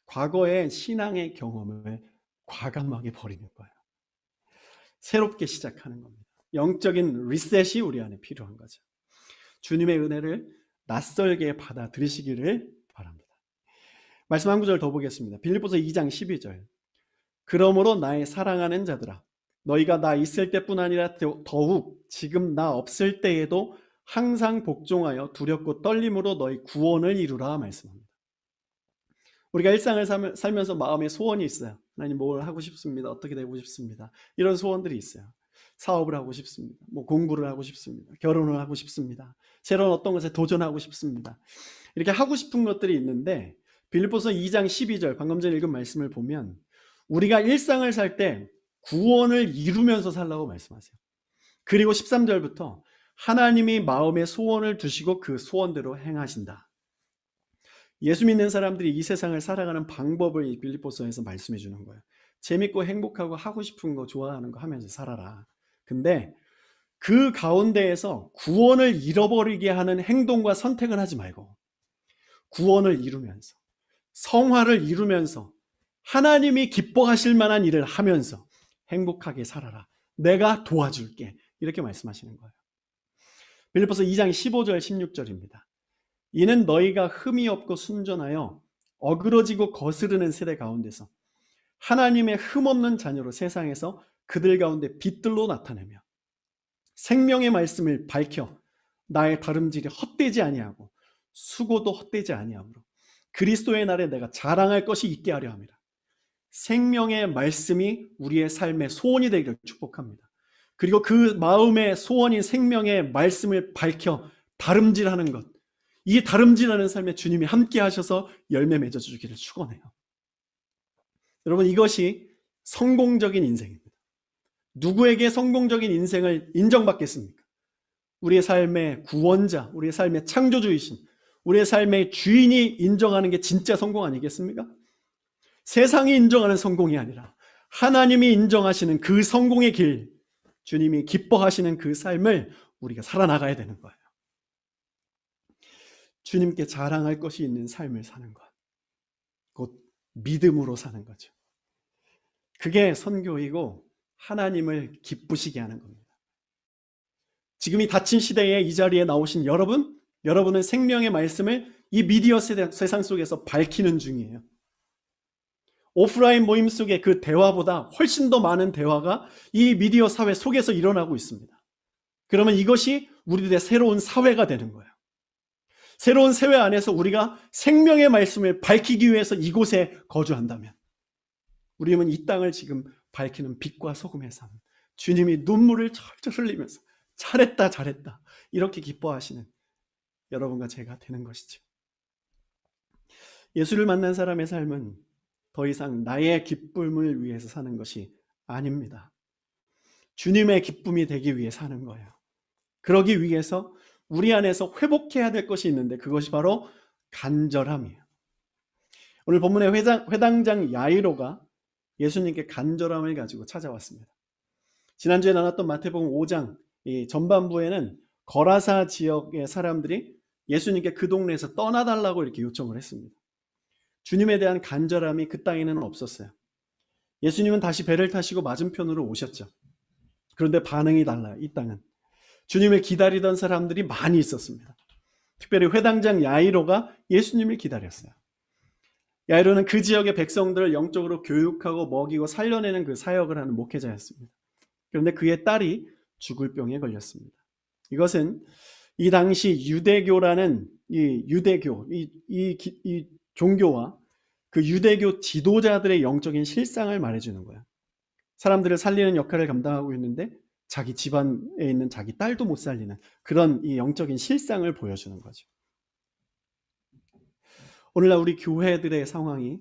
과거의 신앙의 경험을 과감하게 버리는 거예요. 새롭게 시작하는 겁니다. 영적인 리셋이 우리 안에 필요한 거죠. 주님의 은혜를 낯설게 받아들이시기를 바랍니다. 말씀 한 구절 더 보겠습니다. 빌립보서 2장 12절. 그러므로 나의 사랑하는 자들아, 너희가 나 있을 때뿐 아니라 더욱 지금 나 없을 때에도 항상 복종하여 두렵고 떨림으로 너희 구원을 이루라 말씀합니다. 우리가 일상을 살면서 마음에 소원이 있어요. 하나님 뭘 하고 싶습니다. 어떻게 되고 싶습니다. 이런 소원들이 있어요. 사업을 하고 싶습니다. 공부를 하고 싶습니다. 결혼을 하고 싶습니다. 새로운 어떤 것에 도전하고 싶습니다. 이렇게 하고 싶은 것들이 있는데 빌립보서 2장 12절 방금 전에 읽은 말씀을 보면 우리가 일상을 살 때 구원을 이루면서 살라고 말씀하세요. 그리고 13절부터 하나님이 마음에 소원을 두시고 그 소원대로 행하신다. 예수 믿는 사람들이 이 세상을 살아가는 방법을 이 빌립보서에서 말씀해 주는 거예요. 재밌고 행복하고 하고 싶은 거 좋아하는 거 하면서 살아라. 근데 그 가운데에서 구원을 잃어버리게 하는 행동과 선택을 하지 말고 구원을 이루면서 성화를 이루면서 하나님이 기뻐하실 만한 일을 하면서 행복하게 살아라. 내가 도와줄게. 이렇게 말씀하시는 거예요. 빌립보서 2장 15절 16절입니다. 이는 너희가 흠이 없고 순전하여 어그러지고 거스르는 세대 가운데서 하나님의 흠없는 자녀로 세상에서 그들 가운데 빛들로 나타내며 생명의 말씀을 밝혀 나의 다름질이 헛되지 아니하고 수고도 헛되지 아니하므로 그리스도의 날에 내가 자랑할 것이 있게 하려 함이라. 생명의 말씀이 우리의 삶의 소원이 되기를 축복합니다. 그리고 그 마음의 소원인 생명의 말씀을 밝혀 다름질하는 것, 이 다름질하는 삶에 주님이 함께 하셔서 열매 맺어주기를 축원해요. 여러분, 이것이 성공적인 인생입니다. 누구에게 성공적인 인생을 인정받겠습니까? 우리의 삶의 구원자, 우리의 삶의 창조주이신, 우리의 삶의 주인이 인정하는 게 진짜 성공 아니겠습니까? 세상이 인정하는 성공이 아니라 하나님이 인정하시는 그 성공의 길, 주님이 기뻐하시는 그 삶을 우리가 살아나가야 되는 거예요. 주님께 자랑할 것이 있는 삶을 사는 것, 곧 믿음으로 사는 거죠. 그게 선교이고 하나님을 기쁘시게 하는 겁니다. 지금 이 닫힌 시대에 이 자리에 나오신 여러분은 생명의 말씀을 이 미디어 세상 속에서 밝히는 중이에요. 오프라인 모임 속의 그 대화보다 훨씬 더 많은 대화가 이 미디어 사회 속에서 일어나고 있습니다. 그러면 이것이 우리들의 새로운 사회가 되는 거예요. 새로운 사회 안에서 우리가 생명의 말씀을 밝히기 위해서 이곳에 거주한다면 우리는 이 땅을 지금 밝히는 빛과 소금의 삶, 주님이 눈물을 철철 흘리면서 잘했다 이렇게 기뻐하시는 여러분과 제가 되는 것이죠. 예수를 만난 사람의 삶은 더 이상 나의 기쁨을 위해서 사는 것이 아닙니다. 주님의 기쁨이 되기 위해 사는 거예요. 그러기 위해서 우리 안에서 회복해야 될 것이 있는데 그것이 바로 간절함이에요. 오늘 본문의 회당장 야이로가 예수님께 간절함을 가지고 찾아왔습니다. 지난주에 나눴던 마태복음 5장 이 전반부에는 거라사 지역의 사람들이 예수님께 그 동네에서 떠나달라고 이렇게 요청을 했습니다. 주님에 대한 간절함이 그 땅에는 없었어요. 예수님은 다시 배를 타시고 맞은편으로 오셨죠. 그런데 반응이 달라요. 이 땅은. 주님을 기다리던 사람들이 많이 있었습니다. 특별히 회당장 야이로가 예수님을 기다렸어요. 야이로는 그 지역의 백성들을 영적으로 교육하고 먹이고 살려내는 그 사역을 하는 목회자였습니다. 그런데 그의 딸이 죽을 병에 걸렸습니다. 이것은 이 당시 유대교라는 이 종교와 그 유대교 지도자들의 영적인 실상을 말해주는 거예요. 사람들을 살리는 역할을 감당하고 있는데 자기 집안에 있는 자기 딸도 못 살리는 그런 이 영적인 실상을 보여주는 거죠. 오늘날 우리 교회들의 상황이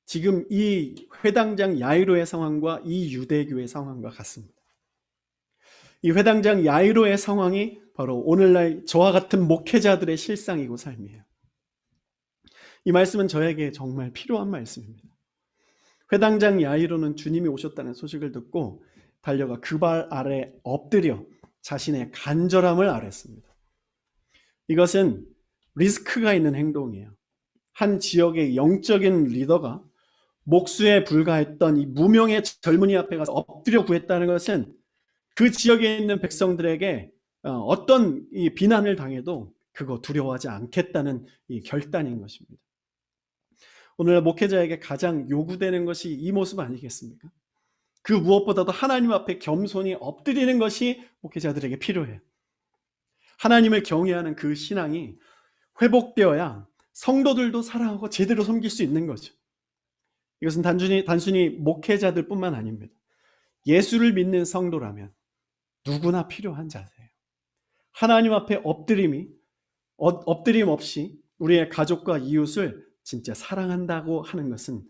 지금 이 회당장 야이로의 상황과 이 유대교의 상황과 같습니다. 이 회당장 야이로의 상황이 바로 오늘날 저와 같은 목회자들의 실상이고 삶이에요. 이 말씀은 저에게 정말 필요한 말씀입니다. 회당장 야이로는 주님이 오셨다는 소식을 듣고 달려가 그 발 아래 엎드려 자신의 간절함을 아뢰었습니다. 이것은 리스크가 있는 행동이에요. 한 지역의 영적인 리더가 목수에 불과했던 이 무명의 젊은이 앞에 가서 엎드려 구했다는 것은 그 지역에 있는 백성들에게 어떤 이 비난을 당해도 그거 두려워하지 않겠다는 이 결단인 것입니다. 오늘 목회자에게 가장 요구되는 것이 이 모습 아니겠습니까? 그 무엇보다도 하나님 앞에 겸손히 엎드리는 것이 목회자들에게 필요해요. 하나님을 경외하는 그 신앙이 회복되어야 성도들도 사랑하고 제대로 섬길 수 있는 거죠. 이것은 단순히 목회자들뿐만 아닙니다. 예수를 믿는 성도라면 누구나 필요한 자세예요. 하나님 앞에 엎드림 없이 우리의 가족과 이웃을 진짜 사랑한다고 하는 것은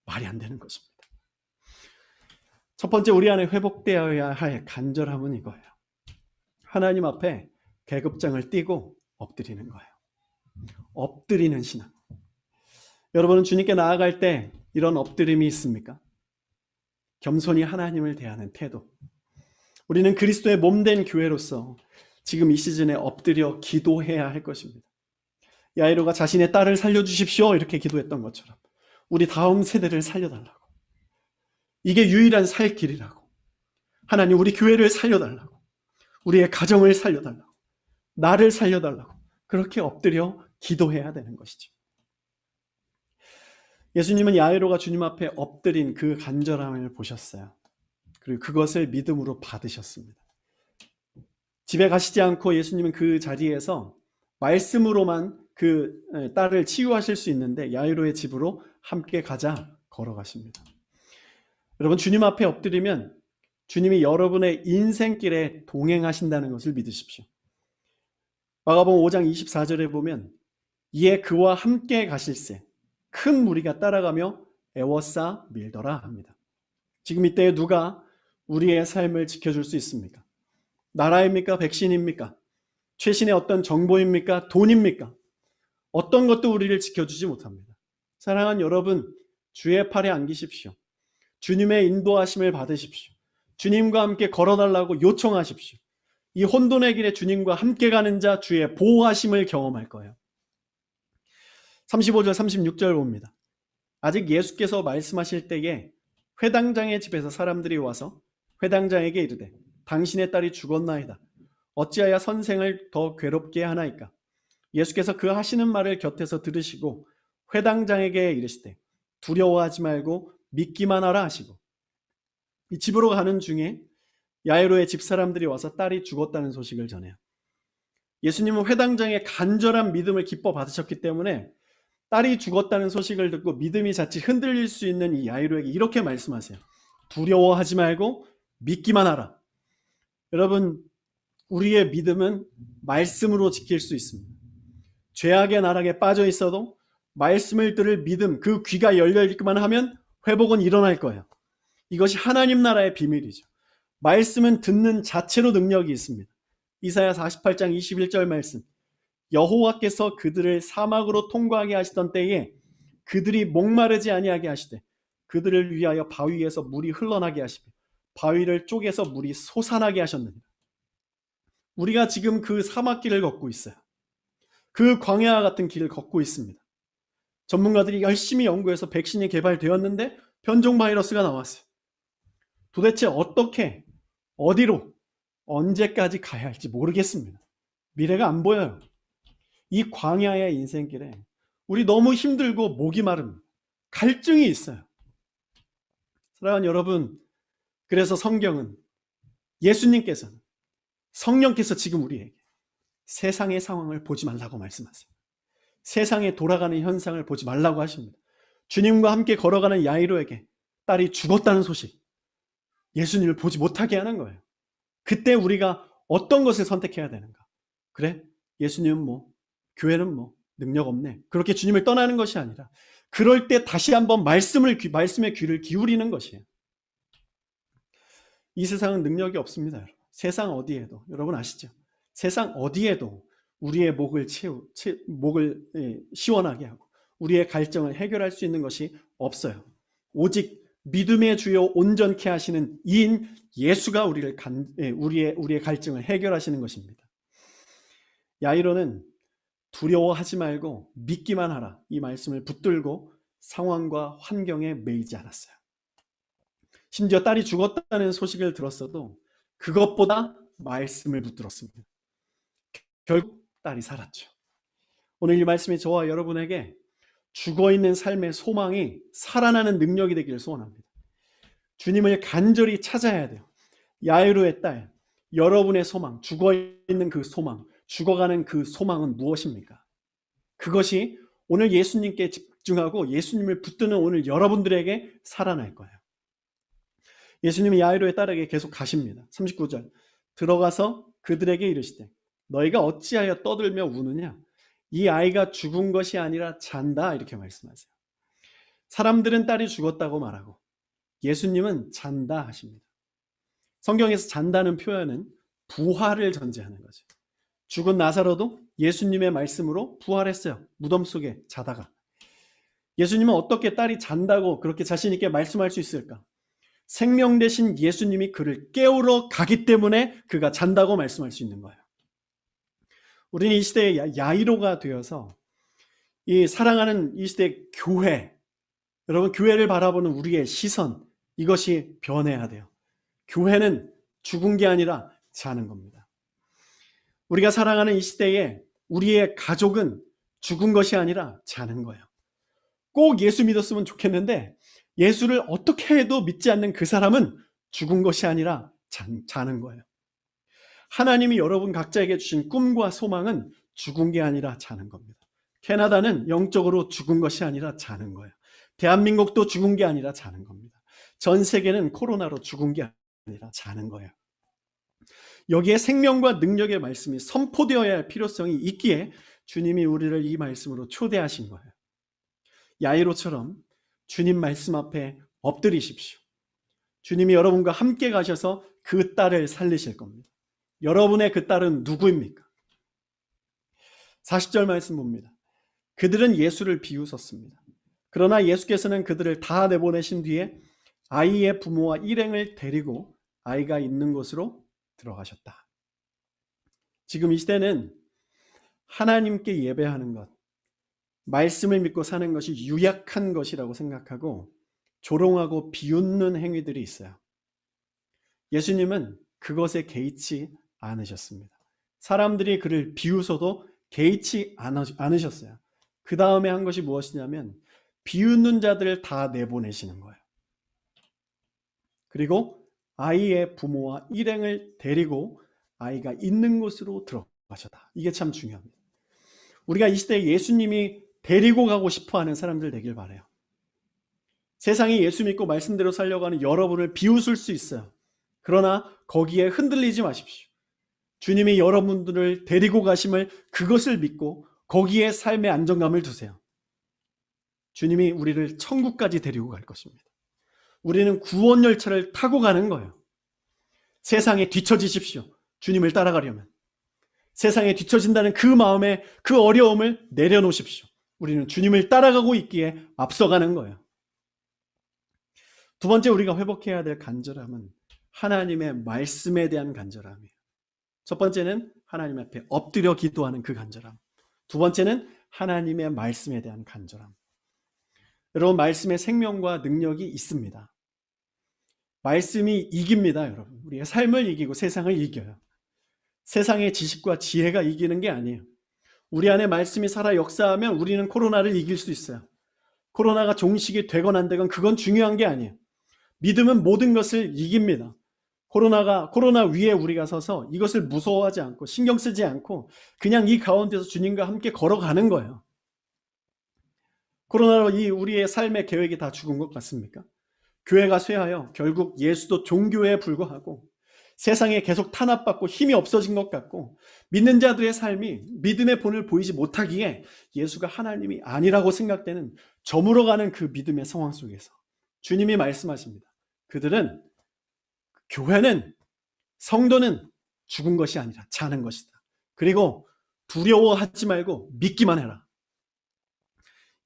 말이 안 되는 것입니다. 첫 번째 우리 안에 회복되어야 할 간절함은 이거예요. 하나님 앞에 계급장을 띄고 엎드리는 거예요. 엎드리는 신앙. 여러분은 주님께 나아갈 때 이런 엎드림이 있습니까? 겸손히 하나님을 대하는 태도. 우리는 그리스도의 몸된 교회로서 지금 이 시즌에 엎드려 기도해야 할 것입니다. 야이로가 자신의 딸을 살려주십시오 이렇게 기도했던 것처럼 우리 다음 세대를 살려달라고. 이게 유일한 살 길이라고. 하나님 우리 교회를 살려달라고. 우리의 가정을 살려달라고. 나를 살려달라고. 그렇게 엎드려 기도해야 되는 것이죠. 예수님은 야이로가 주님 앞에 엎드린 그 간절함을 보셨어요. 그리고 그것을 믿음으로 받으셨습니다. 집에 가시지 않고 예수님은 그 자리에서 말씀으로만 그 딸을 치유하실 수 있는데 야이로의 집으로 함께 가자 걸어가십니다. 여러분 주님 앞에 엎드리면 주님이 여러분의 인생길에 동행하신다는 것을 믿으십시오. 마가복음 5장 24절에 보면 이에 그와 함께 가실새 큰 무리가 따라가며 애워싸 밀더라 합니다. 지금 이때에 누가 우리의 삶을 지켜줄 수 있습니까? 나라입니까? 백신입니까? 최신의 어떤 정보입니까? 돈입니까? 어떤 것도 우리를 지켜주지 못합니다. 사랑하는 여러분, 주의 팔에 안기십시오. 주님의 인도하심을 받으십시오. 주님과 함께 걸어달라고 요청하십시오. 이 혼돈의 길에 주님과 함께 가는 자 주의 보호하심을 경험할 거예요. 35절 36절 봅니다. 아직 예수께서 말씀하실 때에 회당장의 집에서 사람들이 와서 회당장에게 이르되 당신의 딸이 죽었나이다. 어찌하여 선생을 더 괴롭게 하나이까? 예수께서 그 하시는 말을 곁에서 들으시고 회당장에게 이르시되 두려워하지 말고 믿기만 하라 하시고 이 집으로 가는 중에 야이로의 집사람들이 와서 딸이 죽었다는 소식을 전해요. 예수님은 회당장의 간절한 믿음을 기뻐 받으셨기 때문에 딸이 죽었다는 소식을 듣고 믿음이 자칫 흔들릴 수 있는 이 야이로에게 이렇게 말씀하세요. 두려워하지 말고 믿기만 하라. 여러분, 우리의 믿음은 말씀으로 지킬 수 있습니다. 죄악의 나락에 빠져 있어도 말씀을 들을 믿음, 그 귀가 열려 있기만 하면 회복은 일어날 거예요. 이것이 하나님 나라의 비밀이죠. 말씀은 듣는 자체로 능력이 있습니다. 이사야 48장 21절 말씀. 여호와께서 그들을 사막으로 통과하게 하시던 때에 그들이 목마르지 아니하게 하시되 그들을 위하여 바위에서 물이 흘러나게 하시며 바위를 쪼개서 물이 솟아나게 하셨느니라. 우리가 지금 그 사막길을 걷고 있어요. 그 광야와 같은 길을 걷고 있습니다. 전문가들이 열심히 연구해서 백신이 개발되었는데 변종 바이러스가 나왔어요. 도대체 어떻게, 어디로, 언제까지 가야 할지 모르겠습니다. 미래가 안 보여요. 이 광야의 인생길에 우리 너무 힘들고 목이 마릅니다. 갈증이 있어요. 사랑하는 여러분, 그래서 성경은 예수님께서는 성령께서 지금 우리에게 세상의 상황을 보지 말라고 말씀하세요. 세상에 돌아가는 현상을 보지 말라고 하십니다. 주님과 함께 걸어가는 야이로에게 딸이 죽었다는 소식, 예수님을 보지 못하게 하는 거예요. 그때 우리가 어떤 것을 선택해야 되는가? 그래? 예수님은 뭐, 교회는 뭐, 능력 없네. 그렇게 주님을 떠나는 것이 아니라 그럴 때 다시 한번 말씀의 귀를 기울이는 것이에요. 이 세상은 능력이 없습니다, 여러분. 세상 어디에도, 여러분 아시죠? 세상 어디에도 우리의 목을 시원하게 하고 우리의 갈증을 해결할 수 있는 것이 없어요. 오직 믿음의 주요 온전케 하시는 이인 예수가 우리의 갈증을 해결하시는 것입니다. 야이로는 두려워하지 말고 믿기만 하라, 이 말씀을 붙들고 상황과 환경에 매이지 않았어요. 심지어 딸이 죽었다는 소식을 들었어도 그것보다 말씀을 붙들었습니다. 결국 딸이 살았죠. 오늘 이 말씀이 저와 여러분에게 죽어있는 삶의 소망이 살아나는 능력이 되기를 소원합니다. 주님을 간절히 찾아야 돼요. 야이로의 딸, 여러분의 소망, 죽어있는 그 소망, 죽어가는 그 소망은 무엇입니까? 그것이 오늘 예수님께 집중하고 예수님을 붙드는 오늘 여러분들에게 살아날 거예요. 예수님이 야이로의 딸에게 계속 가십니다. 39절, 들어가서 그들에게 이르시되 너희가 어찌하여 떠들며 우느냐? 이 아이가 죽은 것이 아니라 잔다, 이렇게 말씀하세요. 사람들은 딸이 죽었다고 말하고 예수님은 잔다 하십니다. 성경에서 잔다는 표현은 부활을 전제하는 거죠. 죽은 나사로도 예수님의 말씀으로 부활했어요. 무덤 속에 자다가. 예수님은 어떻게 딸이 잔다고 그렇게 자신 있게 말씀할 수 있을까? 생명 되신 예수님이 그를 깨우러 가기 때문에 그가 잔다고 말씀할 수 있는 거예요. 우리는 이 시대의 야이로가 되어서 이 사랑하는 이 시대의 교회, 여러분 교회를 바라보는 우리의 시선, 이것이 변해야 돼요. 교회는 죽은 게 아니라 자는 겁니다. 우리가 사랑하는 이 시대에 우리의 가족은 죽은 것이 아니라 자는 거예요. 꼭 예수 믿었으면 좋겠는데 예수를 어떻게 해도 믿지 않는 그 사람은 죽은 것이 아니라 자는 거예요. 하나님이 여러분 각자에게 주신 꿈과 소망은 죽은 게 아니라 자는 겁니다. 캐나다는 영적으로 죽은 것이 아니라 자는 거예요. 대한민국도 죽은 게 아니라 자는 겁니다. 전 세계는 코로나로 죽은 게 아니라 자는 거예요. 여기에 생명과 능력의 말씀이 선포되어야 할 필요성이 있기에 주님이 우리를 이 말씀으로 초대하신 거예요. 야이로처럼 주님 말씀 앞에 엎드리십시오. 주님이 여러분과 함께 가셔서 그 딸을 살리실 겁니다. 여러분의 그 딸은 누구입니까? 40절 말씀 봅니다. 그들은 예수를 비웃었습니다. 그러나 예수께서는 그들을 다 내보내신 뒤에 아이의 부모와 일행을 데리고 아이가 있는 곳으로 들어가셨다. 지금 이 시대는 하나님께 예배하는 것, 말씀을 믿고 사는 것이 유약한 것이라고 생각하고 조롱하고 비웃는 행위들이 있어요. 예수님은 그것에 개의치 않으셨습니다. 사람들이 그를 비웃어도 개의치 않으셨어요. 그 다음에 한 것이 무엇이냐면 비웃는 자들을 다 내보내시는 거예요. 그리고 아이의 부모와 일행을 데리고 아이가 있는 곳으로 들어가셨다. 이게 참 중요합니다. 우리가 이 시대에 예수님이 데리고 가고 싶어하는 사람들 되길 바라요. 세상이 예수 믿고 말씀대로 살려고 하는 여러분을 비웃을 수 있어요. 그러나 거기에 흔들리지 마십시오. 주님이 여러분들을 데리고 가심을 그것을 믿고 거기에 삶의 안정감을 두세요. 주님이 우리를 천국까지 데리고 갈 것입니다. 우리는 구원 열차를 타고 가는 거예요. 세상에 뒤처지십시오. 주님을 따라가려면. 세상에 뒤처진다는 그 마음에 그 어려움을 내려놓으십시오. 우리는 주님을 따라가고 있기에 앞서가는 거예요. 두 번째 우리가 회복해야 될 간절함은 하나님의 말씀에 대한 간절함이에요. 첫 번째는 하나님 앞에 엎드려 기도하는 그 간절함. 두 번째는 하나님의 말씀에 대한 간절함. 여러분, 말씀에 생명과 능력이 있습니다. 말씀이 이깁니다, 여러분. 우리의 삶을 이기고 세상을 이겨요. 세상의 지식과 지혜가 이기는 게 아니에요. 우리 안에 말씀이 살아 역사하면 우리는 코로나를 이길 수 있어요. 코로나가 종식이 되건 안 되건 그건 중요한 게 아니에요. 믿음은 모든 것을 이깁니다. 코로나 위에 우리가 서서 이것을 무서워하지 않고 신경 쓰지 않고 그냥 이 가운데서 주님과 함께 걸어가는 거예요. 코로나로 우리의 삶의 계획이 다 죽은 것 같습니까? 교회가 쇠하여 결국 예수도 종교에 불과하고 세상에 계속 탄압받고 힘이 없어진 것 같고 믿는 자들의 삶이 믿음의 본을 보이지 못하기에 예수가 하나님이 아니라고 생각되는 저물어가는 그 믿음의 상황 속에서 주님이 말씀하십니다. 교회는 성도는 죽은 것이 아니라 자는 것이다. 그리고 두려워하지 말고 믿기만 해라.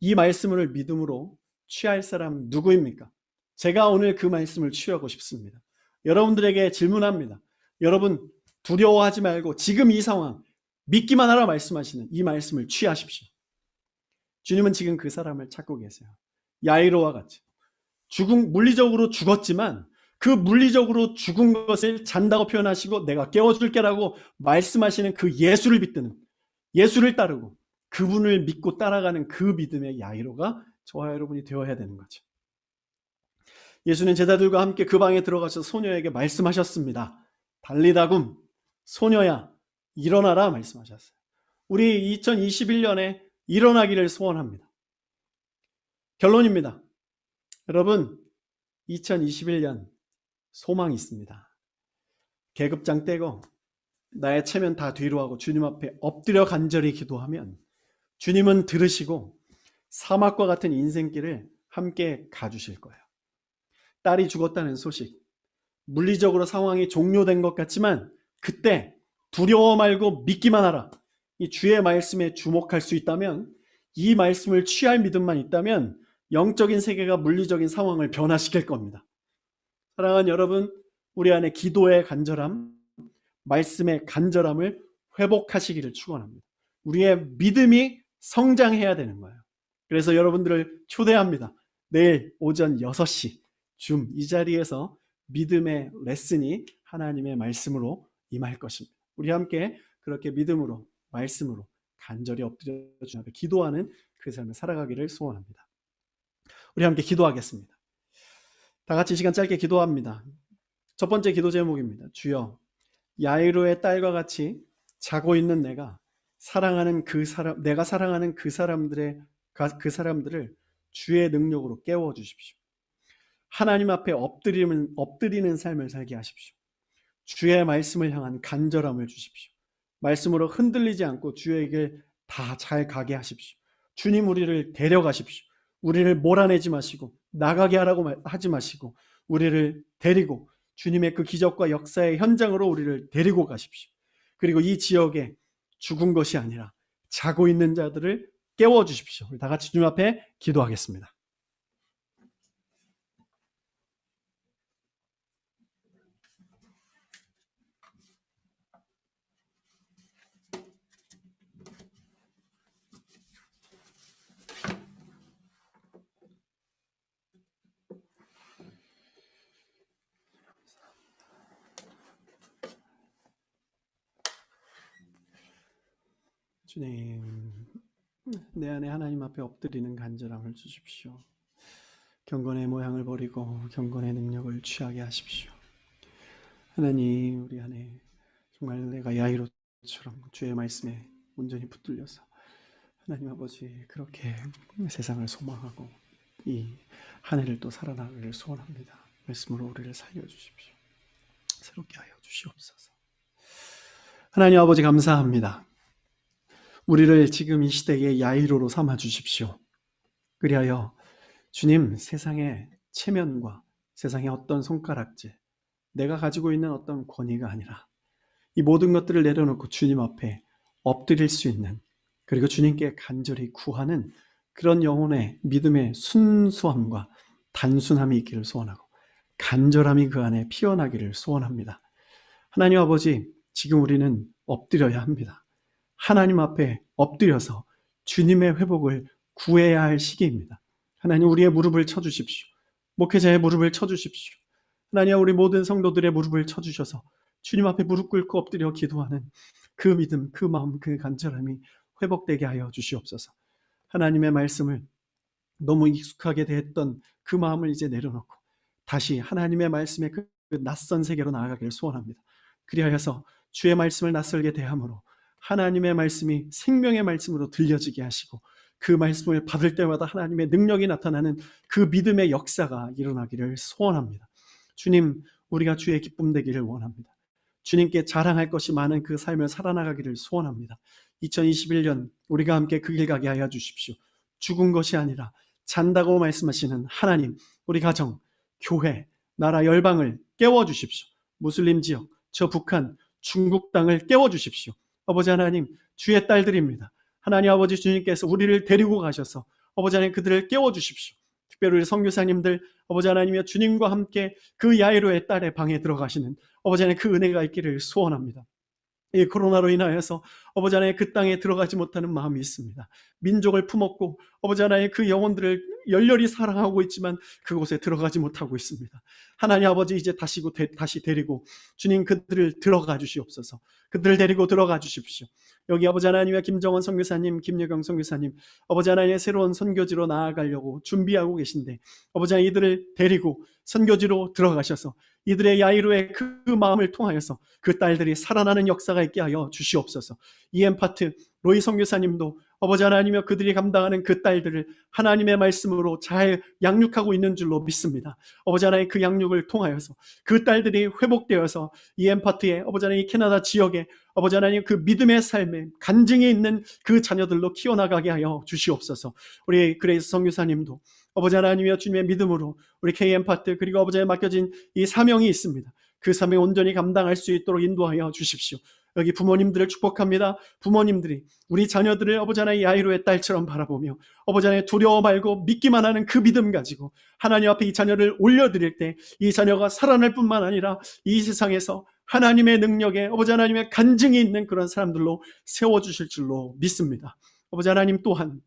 이 말씀을 믿음으로 취할 사람 누구입니까? 제가 오늘 그 말씀을 취하고 싶습니다. 여러분들에게 질문합니다. 여러분 두려워하지 말고 지금 이 상황 믿기만 하라 말씀하시는 이 말씀을 취하십시오. 주님은 지금 그 사람을 찾고 계세요. 야이로와 같이 물리적으로 죽었지만 그 물리적으로 죽은 것을 잔다고 표현하시고 내가 깨워줄게라고 말씀하시는 그 예수를 믿드는, 예수를 따르고 그분을 믿고 따라가는 그 믿음의 야이로가 저와 여러분이 되어야 되는 거죠. 예수는 제자들과 함께 그 방에 들어가셔서 소녀에게 말씀하셨습니다. 달리다굼, 소녀야 일어나라 말씀하셨어요. 우리 2021년에 일어나기를 소원합니다. 결론입니다. 여러분 2021년 소망이 있습니다. 계급장 떼고 나의 체면 다 뒤로 하고 주님 앞에 엎드려 간절히 기도하면 주님은 들으시고 사막과 같은 인생길을 함께 가주실 거예요. 딸이 죽었다는 소식, 물리적으로 상황이 종료된 것 같지만 그때 두려워 말고 믿기만 하라. 이 주의 말씀에 주목할 수 있다면, 이 말씀을 취할 믿음만 있다면 영적인 세계가 물리적인 상황을 변화시킬 겁니다. 사랑하는 여러분, 우리 안에 기도의 간절함, 말씀의 간절함을 회복하시기를 축원합니다. 우리의 믿음이 성장해야 되는 거예요. 그래서 여러분들을 초대합니다. 내일 오전 6시 줌 이 자리에서 믿음의 레슨이 하나님의 말씀으로 임할 것입니다. 우리 함께 그렇게 믿음으로 말씀으로 간절히 엎드려 주님 앞에 기도하는 그 삶을 살아가기를 소원합니다. 우리 함께 기도하겠습니다. 다 같이 시간 짧게 기도합니다. 첫 번째 기도 제목입니다. 주여, 야이로의 딸과 같이 자고 있는 내가 사랑하는 내가 사랑하는 그 사람들을 주의 능력으로 깨워 주십시오. 하나님 앞에 엎드리는 삶을 살게 하십시오. 주의 말씀을 향한 간절함을 주십시오. 말씀으로 흔들리지 않고 주에게 다 잘 가게 하십시오. 주님, 우리를 데려가십시오. 우리를 몰아내지 마시고 나가게 하라고 하지 마시고 우리를 데리고 주님의 그 기적과 역사의 현장으로 우리를 데리고 가십시오. 그리고 이 지역에 죽은 것이 아니라 자고 있는 자들을 깨워주십시오. 우리 다 같이 주님 앞에 기도하겠습니다. 주님, 내 안에 하나님 앞에 엎드리는 간절함을 주십시오. 경건의 모양을 버리고 경건의 능력을 취하게 하십시오. 하나님, 우리 안에 정말 내가 야이로처럼 주의 말씀에 온전히 붙들려서 하나님 아버지 그렇게 세상을 소망하고 이 한 해를 또 살아나기를 소원합니다. 말씀으로 우리를 살려주십시오. 새롭게 하여 주시옵소서. 하나님 아버지 감사합니다. 우리를 지금 이 시대의 야이로로 삼아 주십시오. 그리하여 주님, 세상의 체면과 세상의 어떤 손가락질, 내가 가지고 있는 어떤 권위가 아니라 이 모든 것들을 내려놓고 주님 앞에 엎드릴 수 있는, 그리고 주님께 간절히 구하는 그런 영혼의 믿음의 순수함과 단순함이 있기를 소원하고 간절함이 그 안에 피어나기를 소원합니다. 하나님 아버지, 지금 우리는 엎드려야 합니다. 하나님 앞에 엎드려서 주님의 회복을 구해야 할 시기입니다. 하나님, 우리의 무릎을 쳐주십시오. 목회자의 무릎을 쳐주십시오. 하나님, 우리 모든 성도들의 무릎을 쳐주셔서 주님 앞에 무릎 꿇고 엎드려 기도하는 그 믿음, 그 마음, 그 간절함이 회복되게 하여 주시옵소서. 하나님의 말씀을 너무 익숙하게 대했던 그 마음을 이제 내려놓고 다시 하나님의 말씀의 그 낯선 세계로 나아가기를 소원합니다. 그리하여서 주의 말씀을 낯설게 대함으로 하나님의 말씀이 생명의 말씀으로 들려지게 하시고 그 말씀을 받을 때마다 하나님의 능력이 나타나는 그 믿음의 역사가 일어나기를 소원합니다. 주님, 우리가 주의 기쁨 되기를 원합니다. 주님께 자랑할 것이 많은 그 삶을 살아나가기를 소원합니다. 2021년 우리가 함께 그 길 가게 하여 주십시오. 죽은 것이 아니라 잔다고 말씀하시는 하나님, 우리 가정, 교회, 나라, 열방을 깨워주십시오. 무슬림 지역, 저 북한, 중국 땅을 깨워주십시오. 아버지 하나님, 주의 딸들입니다. 하나님 아버지 주님께서 우리를 데리고 가셔서 아버지 하나님 그들을 깨워주십시오. 특별히 우리 선교사님들 아버지 하나님이여 주님과 함께 그 야이로의 딸의 방에 들어가시는 아버지 하나님 그 은혜가 있기를 소원합니다. 이 코로나로 인하여서 아버지 하나님 그 땅에 들어가지 못하는 마음이 있습니다. 민족을 품었고 아버지 하나님 그 영혼들을 열렬히 사랑하고 있지만 그곳에 들어가지 못하고 있습니다. 하나님 아버지 이제 다시 데리고 주님 그들을 들어가 주시옵소서. 그들을 데리고 들어가 주십시오. 여기 아버지 하나님과 김정원 선교사님, 김여경 선교사님 아버지 하나님의 새로운 선교지로 나아가려고 준비하고 계신데 아버지 하나님 이들을 데리고 선교지로 들어가셔서 이들의 야이로의 그 마음을 통하여서 그 딸들이 살아나는 역사가 있게 하여 주시옵소서. EM파트 로이 선교사님도 아버지 하나님이여 그들이 감당하는 그 딸들을 하나님의 말씀으로 잘 양육하고 있는 줄로 믿습니다. 아버지 하나님 그 양육을 통하여서 그 딸들이 회복되어서 EM파트의 아버지 하나님 캐나다 지역에 아버지 하나님 그 믿음의 삶에 간증이 있는 그 자녀들로 키워나가게 하여 주시옵소서. 우리 그레이스 선교사님도 아버지 하나님이여 주님의 믿음으로 우리 KM파트 그리고 아버지에 맡겨진 이 사명이 있습니다. 그 사명 온전히 감당할 수 있도록 인도하여 주십시오. 여기 부모님들을 축복합니다. 부모님들이 우리 자녀들을 아버지 하나님 야이로의 딸처럼 바라보며 아버지 하나님 두려워 말고 믿기만 하는 그 믿음 가지고 하나님 앞에 이 자녀를 올려드릴 때 이 자녀가 살아날 뿐만 아니라 이 세상에서 하나님의 능력에 아버지 하나님의 간증이 있는 그런 사람들로 세워주실 줄로 믿습니다. 아버지 하나님 또한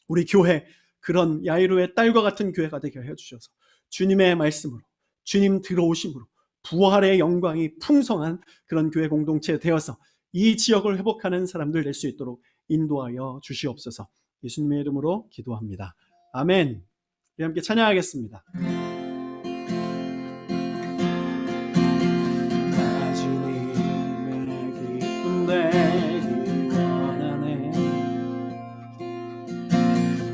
우리 교회 그런 야이로의 딸과 같은 교회가 되게 해주셔서 주님의 말씀으로 주님 들어오심으로 부활의 영광이 풍성한 그런 교회 공동체 되어서 이 지역을 회복하는 사람들 될 수 있도록 인도하여 주시옵소서. 예수님의 이름으로 기도합니다. 아멘. 우리 함께 찬양하겠습니다. 나 주님의 기쁨 되기 원하네.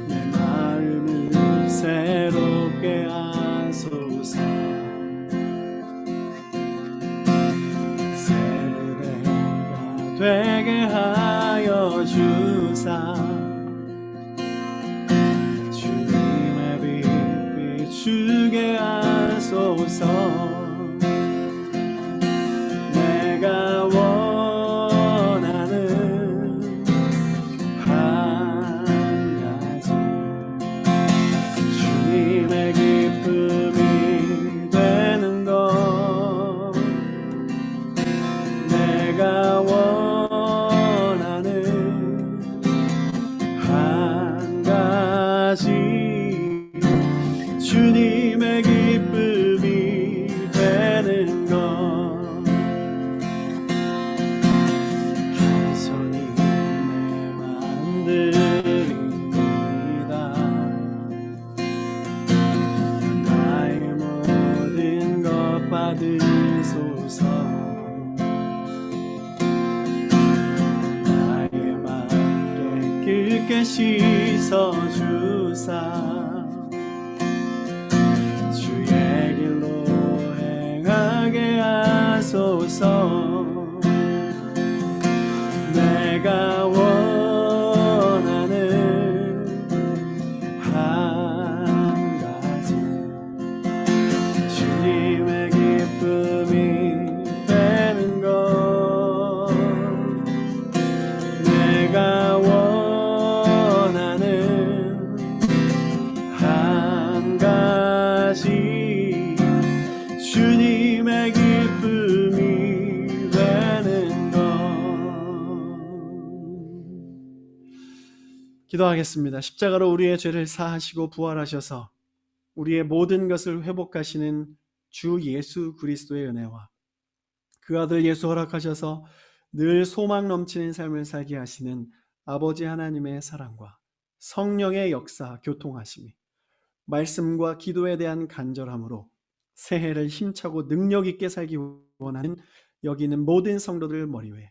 내 마음을 새롭게 하소서. 되게 하여 주사 주님의 빛 비추게 하소서. 내가 원하는 한 가지 주님의 기쁨이 되는 것. 내가 주님의 기쁨이 되는 것. 겸손히 내 맘 드립니다. 나의 모든 것 받으소서. 나의 맘 깨끗게 씻어주사 하소서. 내가 원하는 한 가지 주님의 기쁨이 되는 것. 내가 원하는 한 가지 주님의 기쁨이 되는 것. 기도하겠습니다. 십자가로 우리의 죄를 사하시고 부활하셔서 우리의 모든 것을 회복하시는 주 예수 그리스도의 은혜와 그 아들 예수 허락하셔서 늘 소망 넘치는 삶을 살게 하시는 아버지 하나님의 사랑과 성령의 역사 교통하심이 말씀과 기도에 대한 간절함으로 새해를 힘차고 능력 있게 살기 원하는 여기 있는 모든 성도들 머리 위에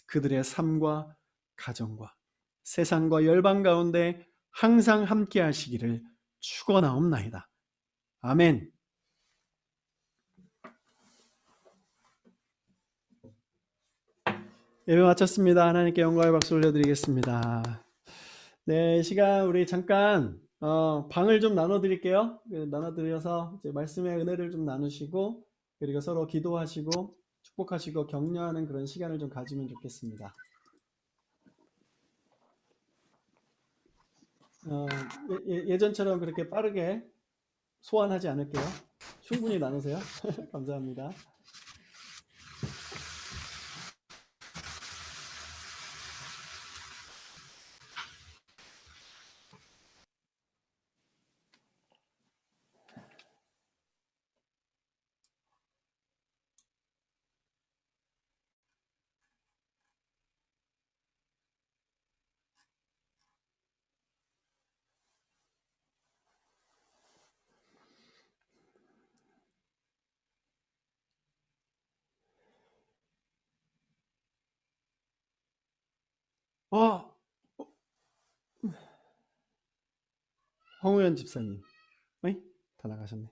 그들의 삶과 가정과 세상과 열방 가운데 항상 함께 하시기를 축원하옵나이다. 아멘. 예배 마쳤습니다. 하나님께 영광의 박수 올려드리겠습니다. 네, 시간 우리 잠깐 방을 좀 나눠드릴게요. 나눠드려서 이제 말씀의 은혜를 좀 나누시고 그리고 서로 기도하시고 축복하시고 격려하는 그런 시간을 좀 가지면 좋겠습니다. 예전처럼 그렇게 빠르게 소환하지 않을게요. 충분히 나누세요. 감사합니다. 황우연 집사님, 다 나가셨네.